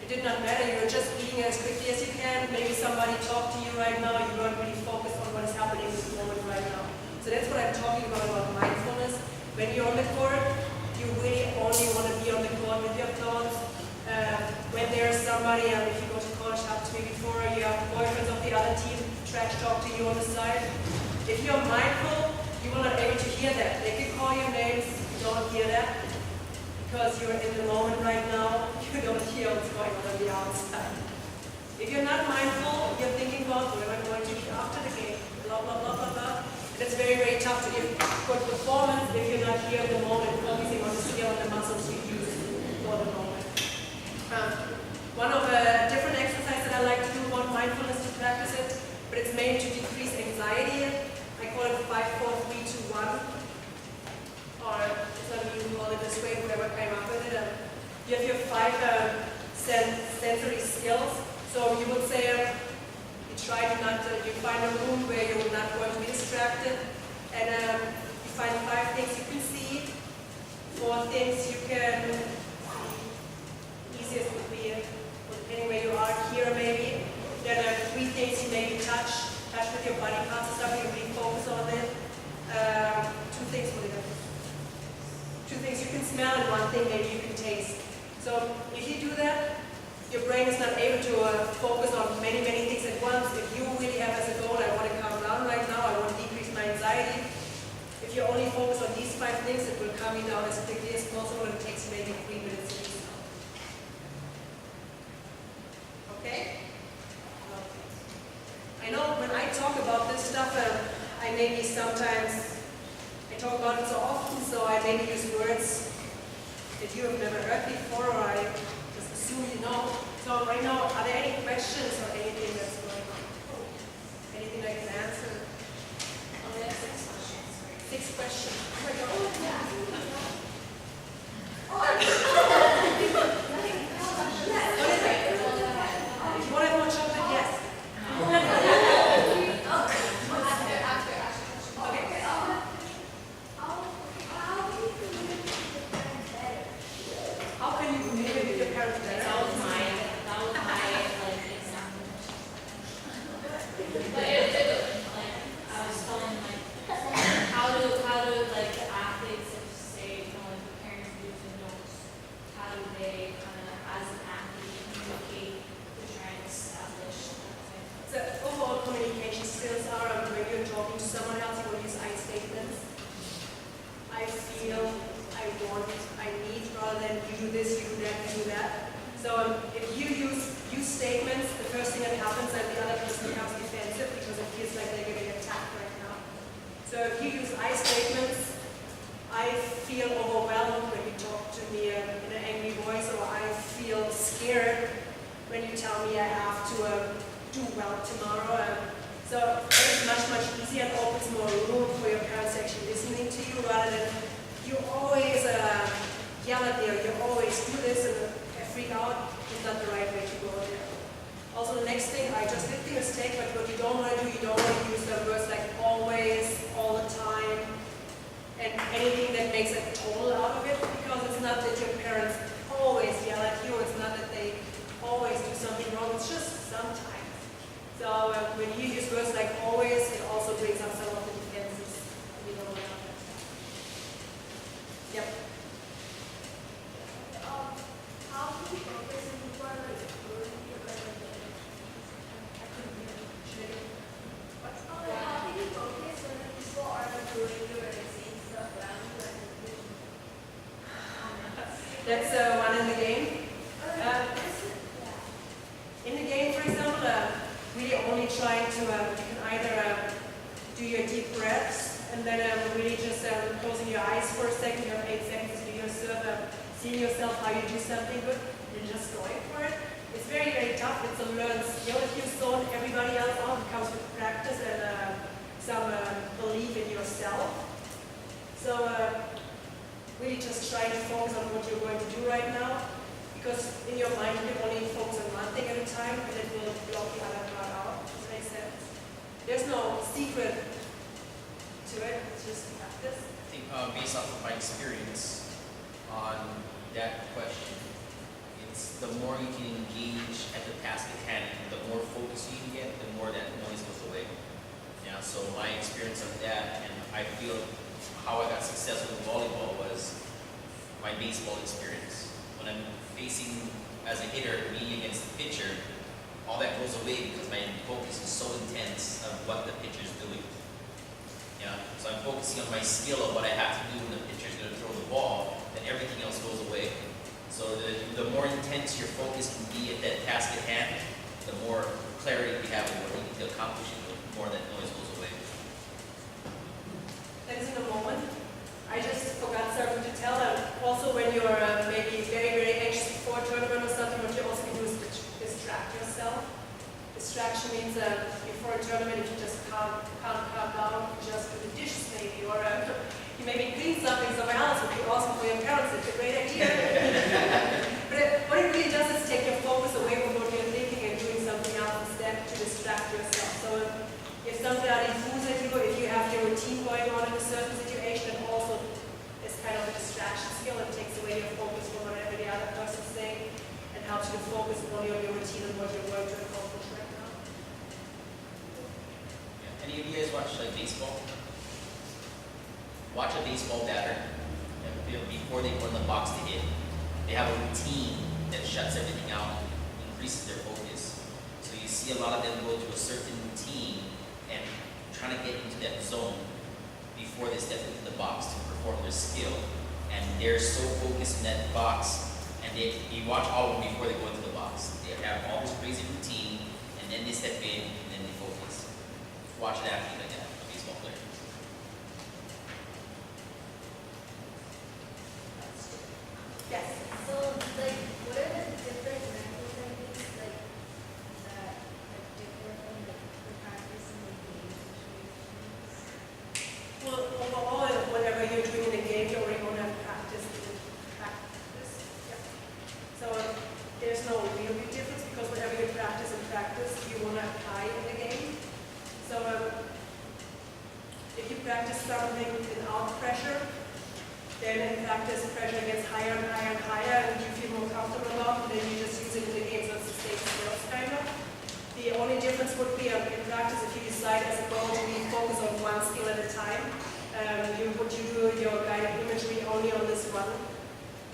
[SPEAKER 2] It did not matter, you were just eating as quickly as you can. Maybe somebody talked to you right now, you weren't really focused on what is happening in this moment right now. So that's what I'm talking about mindfulness. When you're on the court, you really only want to be on the court with your thoughts. When there's somebody, if you go to college, happened to me before, you have boyfriends of the other team trash talk to you on the side. If you're mindful, you will not able to hear that. They can call your names, you don't hear that. Because you're in the moment right now, you don't hear what's going on the outside. If you're not mindful, you're thinking about what am I going to do after the game, blah, blah, blah, blah, blah. And it's very, very tough to give good performance if you're not here in the moment, focusing on the skill and the muscles you use for the moment. One of the different exercises that I like to do about mindfulness to practice it, but it's made to decrease anxiety. I call it 5, 4, 3, 2, 1. Or it's not even call it this way, whoever came up with it. You have your 5 sensory skills. So you would say, you try to not, you find a room where you're not going to be distracted, and you find 5 things you can see, 4 things you can, easiest would be, depending where you are, here maybe, then 3 things you maybe touch with your body parts and stuff, you really focus on it. 2 things, what is it? 2 things you can smell, and 1 thing maybe you can taste. So if you do that, your brain is not able to focus on many, many things at once. If you really have as a goal, I want to calm down right now, I want to decrease my anxiety. If you only focus on these 5 things, it will calm you down as quickly as possible, and it takes maybe 3 minutes to do so. Okay? I know when I talk about this stuff, I maybe sometimes, I talk about it so often, so I maybe use words that you have never heard before, or I just assume you know. So right now, are there any questions or anything that's going on? Anything I can answer? Oh, we have 6 questions. 6 questions. Oh my God. What is it? If you want to have more chocolate, yes. How can you communicate with your parents better?
[SPEAKER 5] That was my like example. But I was telling like how do like the athletes, if say like the parents do the notes, how do they kind of as an athlete communicate to try and establish that?
[SPEAKER 2] So overall communication skills are when you're talking to someone else, you will use I statements. I feel, I want, I need, rather than you do this, you do that, you do that. So if you use statements, the first thing that happens is the other person becomes defensive because it feels like they're getting attacked right now. So if you use I statements, I feel overwhelmed when you talk to me in an angry voice, or I feel scared when you tell me I have to do well tomorrow. So it's much, much easier and opens more room for your parents actually listening to you, rather than you always yell at them, you always do this and freak out. It's not the right way to go there. Also the next thing, I just did the mistake, but what you don't want to do, you don't want to use the words like always, all the time, and anything that makes a total out of it, because it's not that your parents always yell at you, it's not that they always do something wrong, it's just sometimes. So when you use words like always, it also brings up some of the defenses. You know what happens. Yep.
[SPEAKER 5] How do you focus when you are like doing your
[SPEAKER 2] I couldn't hear it. Should I do it? What?
[SPEAKER 5] how can you focus when the people are like doing your saying stuff around you and
[SPEAKER 2] That's one in the game. In the game, for example, really only trying to, you can either do your deep breaths and then really just closing your eyes for a second. You have 8 seconds to do your serve, seeing yourself how you do something good, and just going for it. It's very, very tough. It's a learned skill. If you zone everybody else out, it comes with practice and some belief in yourself. So really just try to focus on what you're going to do right now. Because in your mind, you can only focus on one thing at a time, and it will block the other part out. Does that make sense? There's no secret to it. It's just practice.
[SPEAKER 6] I think based off of my experience on that question, it's the more you can engage at the task at hand, the more focus you can get, the more that noise goes away. Yeah, so my experience of that, and I feel how I got successful in volleyball was my baseball experience. When I'm facing as a hitter, me against the pitcher, all that goes away because my focus is so intense of what the pitcher's doing. Yeah, so I'm focusing on my skill of what I have to do when the pitcher's going to throw the ball, then everything else goes away. So the more intense your focus can be at that task at hand, the more clarity you have in what you need to accomplish, and the more that noise goes away.
[SPEAKER 2] That is in a moment. I just forgot something to tell them. Also, when you're maybe very, very anxious before a tournament or something, what you also can do is distract yourself. Distraction means before a tournament, if you just can't calm down, you just do the dishes maybe, or you maybe clean something somewhere else, would be awesome for your parents. It's a great idea. But what it really does is take your focus away from what you're thinking and doing something else instead to distract yourself. So if somebody moves at you, if you have your routine going on in a certain situation, it also is kind of a distraction skill. It takes away your focus from whatever the other person's saying and helps you to focus only on your routine and what you're going to accomplish right now.
[SPEAKER 6] Yeah. Any of you guys watch like baseball? Watch a baseball batter, and before they go in the box to hit, they have a routine that shuts everything out, increases their focus. So you see a lot of them go to a certain routine and trying to get into that zone before they step into the box to perform their skill. And they're so focused in that box, and you watch all of them before they go into the box. They have all this crazy routine, and then they step in, and then they focus. Watch an athlete like that, a baseball player.
[SPEAKER 2] Yes.
[SPEAKER 5] So, like, what are the different mental techniques, like, that differ from the practice in the game situations?
[SPEAKER 2] Well, overall, whatever you're doing in a game, you're already going to have practice in practice. Yep. So there's no real big difference because whatever you practice in practice, you want to apply in the game. So if you practice something without pressure, then in practice pressure gets higher and higher and higher, and you feel more comfortable about it, and then you just use it in the game, so it's the same skills kind of. The only difference would be in practice if you decide as a goal to be focused on one skill at a time. You do your guided imagery only on this one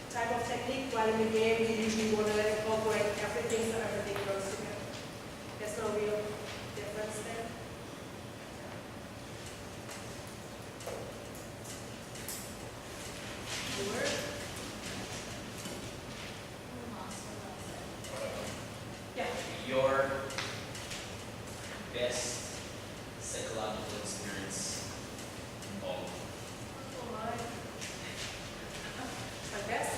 [SPEAKER 2] type of technique, while in the game you usually want to incorporate everything so everything goes together. There's no real difference there. Word? Yeah.
[SPEAKER 6] Your best psychological experience in all of them.
[SPEAKER 2] Oh my. I guess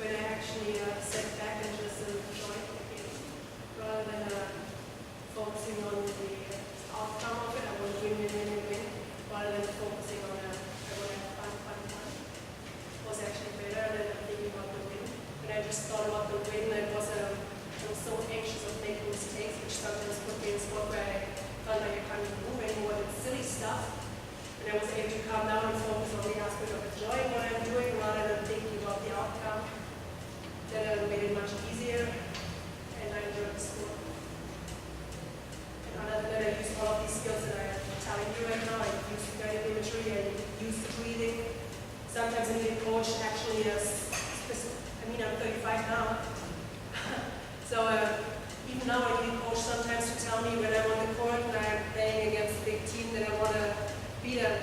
[SPEAKER 2] when I actually sat back and just enjoyed the game, rather than focusing on the outcome of it, I want to win, rather than focusing on I want to have fun. Was actually better than thinking about the win. When I just thought about the win, I was so anxious of making mistakes, which sometimes put me in a spot where I felt like I can't move anymore. It's silly stuff. And I was able to calm down and focus on the aspect of enjoying what I'm doing rather than thinking about the outcome. That made it much easier, and I enjoyed the sport. And other than that, I used all of these skills that I'm telling you right now. I used the guided imagery, I used the breathing. Sometimes I need a coach actually I'm 35 now. So even now I need a coach sometimes to tell me when I'm on the court and I'm playing against a big team that I want to beat them.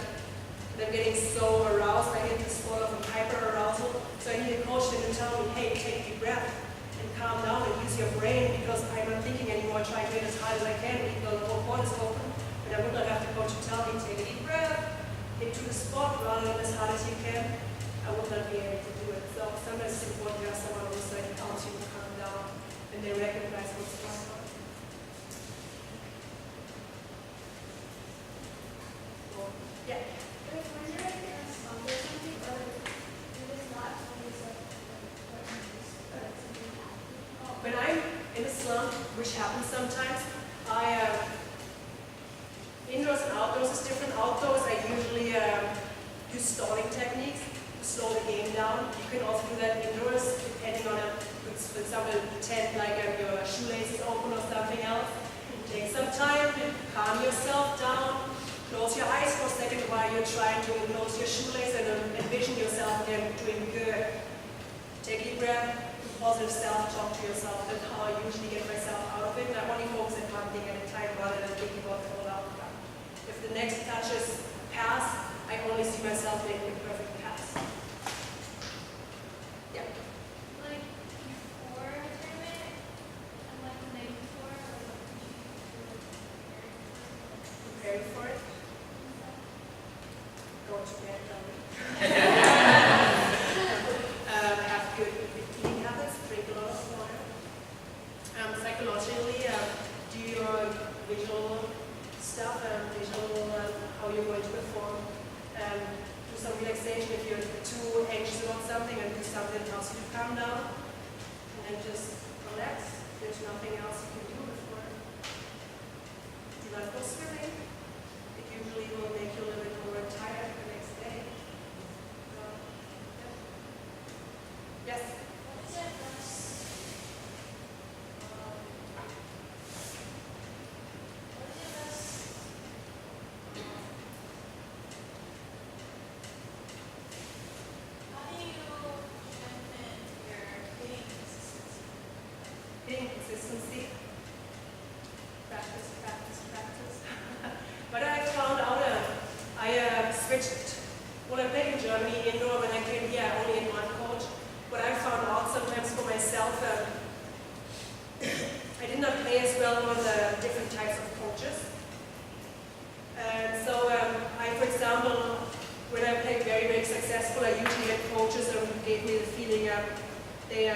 [SPEAKER 2] And I'm getting so aroused, I get this sort of hyper arousal. So I need a coach that can tell me, hey, take a deep breath and calm down and use your brain because I'm not thinking anymore, trying to hit as hard as I can because the whole court is open. And I would not have the coach to tell me, take a deep breath, hit to the spot rather than as hard as you can. I would not be able to do it. So sometimes it's important to have someone on the side who helps you to calm down and they recognize what's going on. So, yeah.
[SPEAKER 5] Like, when you're like in a slump or something, or you just not always like what you just something happen.
[SPEAKER 2] When I'm in a slump, which happens sometimes, indoors and outdoors is different. Outdoors, I usually use stalling techniques to slow the game down. You can also do that indoors, depending on, for example, pretend like
[SPEAKER 7] Take some time to calm yourself down. Close your eyes for a second while you're trying to close your shoelace and envision yourself again doing good. Take a deep breath, positive self-talk to yourself. That's how I usually get myself out of it. And I only focus on one thing at a time rather than thinking about the whole outcome. If the next touches pass, I only see myself making a perfect pass. Yeah.
[SPEAKER 5] Like before a tournament and like the night before, like what did you do to
[SPEAKER 7] Preparing for it. Go to bed early. Have good eating habits, drink a lot of water. Psychologically, do your visual stuff, how you're going to perform. Do some relaxation if you're too anxious about something, and do something that helps you to calm down. And then just relax. There's nothing else you can do before. Do not go swimming. It usually will make you a little bit more tired the next day. Yeah. Yes?
[SPEAKER 5] What is your best, what is your best, how do you strengthen your hitting consistency?
[SPEAKER 7] Hitting consistency. Practice, practice, practice. But I found out, I switched, when I played in Germany indoor, when I came here, I only had one coach. What I found out sometimes for myself, I did not play as well with different types of coaches. And so I, for example, when I played very, very successful, I usually had coaches who gave me the feeling they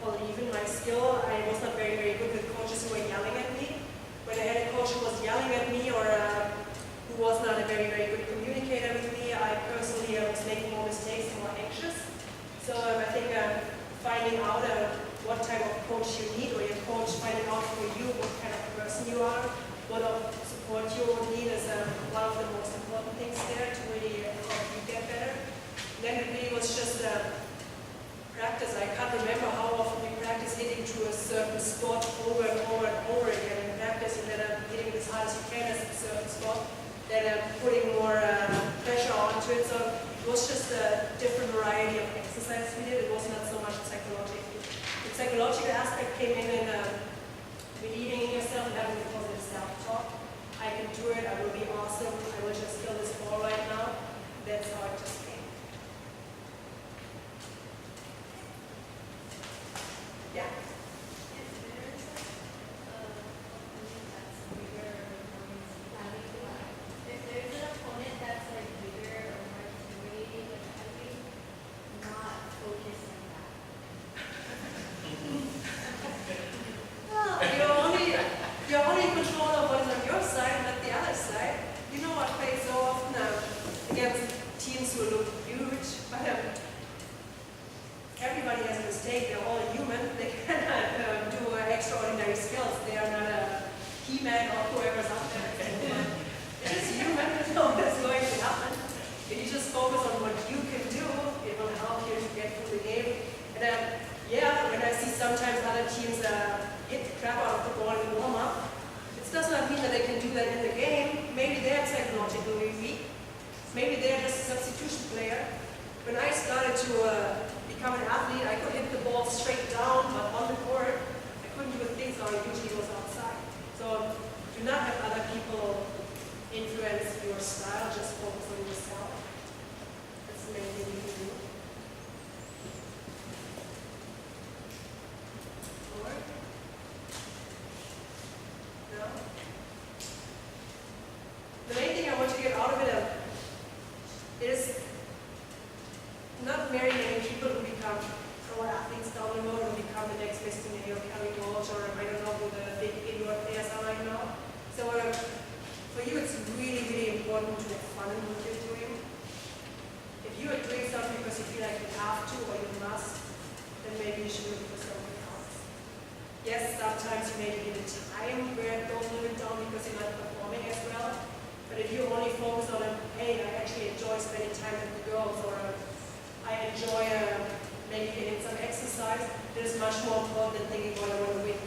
[SPEAKER 7] believe in my skill. I was not very, very good with coaches who were yelling at me. When I had a coach who was yelling at me or who was not a very, very good communicator with me, I personally was making more mistakes and more anxious. So I think finding out what type of coach you need, or your coach finding out for you what kind of person you are, what support you would need is one of the most important things there to really help you get better. Then it really was just practice. I can't remember how often we practice hitting to a certain spot over and over and over again in practice, and then hitting it as hard as you can at a certain spot, then putting more pressure onto it. So it was just a different variety of exercise we did. It was not so much psychological. The psychological aspect came in believing in yourself and having a positive self-talk. I can do it, I will be awesome, I will just kill this ball right now. That's how it just came. Yeah.
[SPEAKER 5] If there's an opponent that's like bigger or more intimidating, like how do you not focus on that?
[SPEAKER 7] Well, you're only in control of what is on your side, not the other side. You know, I play so often against teams who look huge, but everybody has a mistake. They're all human. They cannot do extraordinary skills. They are not a He-Man or whoever's out there. It is human. You know what's going to happen. If you just focus on what you can do, it will help you to get through the game. And yeah, when I see sometimes other teams hit the crap out of the ball in warm-up, it does not mean that they can do that in the game. Maybe they're psychologically weak. Maybe they're just a substitution player. When I started to become an athlete, I could hit the ball straight down, but on the court, I couldn't do the things how I usually was outside. So do not have other people influence your style, just focus on yourself. That's the main thing you can do. Or? No? The main thing I want to get out of it is not very many people who become pro athletes down the road and become the next Mr. May or Kelly Walsh, or I don't know who the big indoor players are right now. So for you, it's really, really important to have fun in what you're doing. If you are doing something because you feel like you have to or you must, then maybe you should look for something else. Yes, sometimes you may be in a time where it goes a little bit down because you're not performing as well. But if you only focus on, hey, I actually enjoy spending time with the girls, or I enjoy maybe getting some exercise, it is much more important than thinking, well, I want to win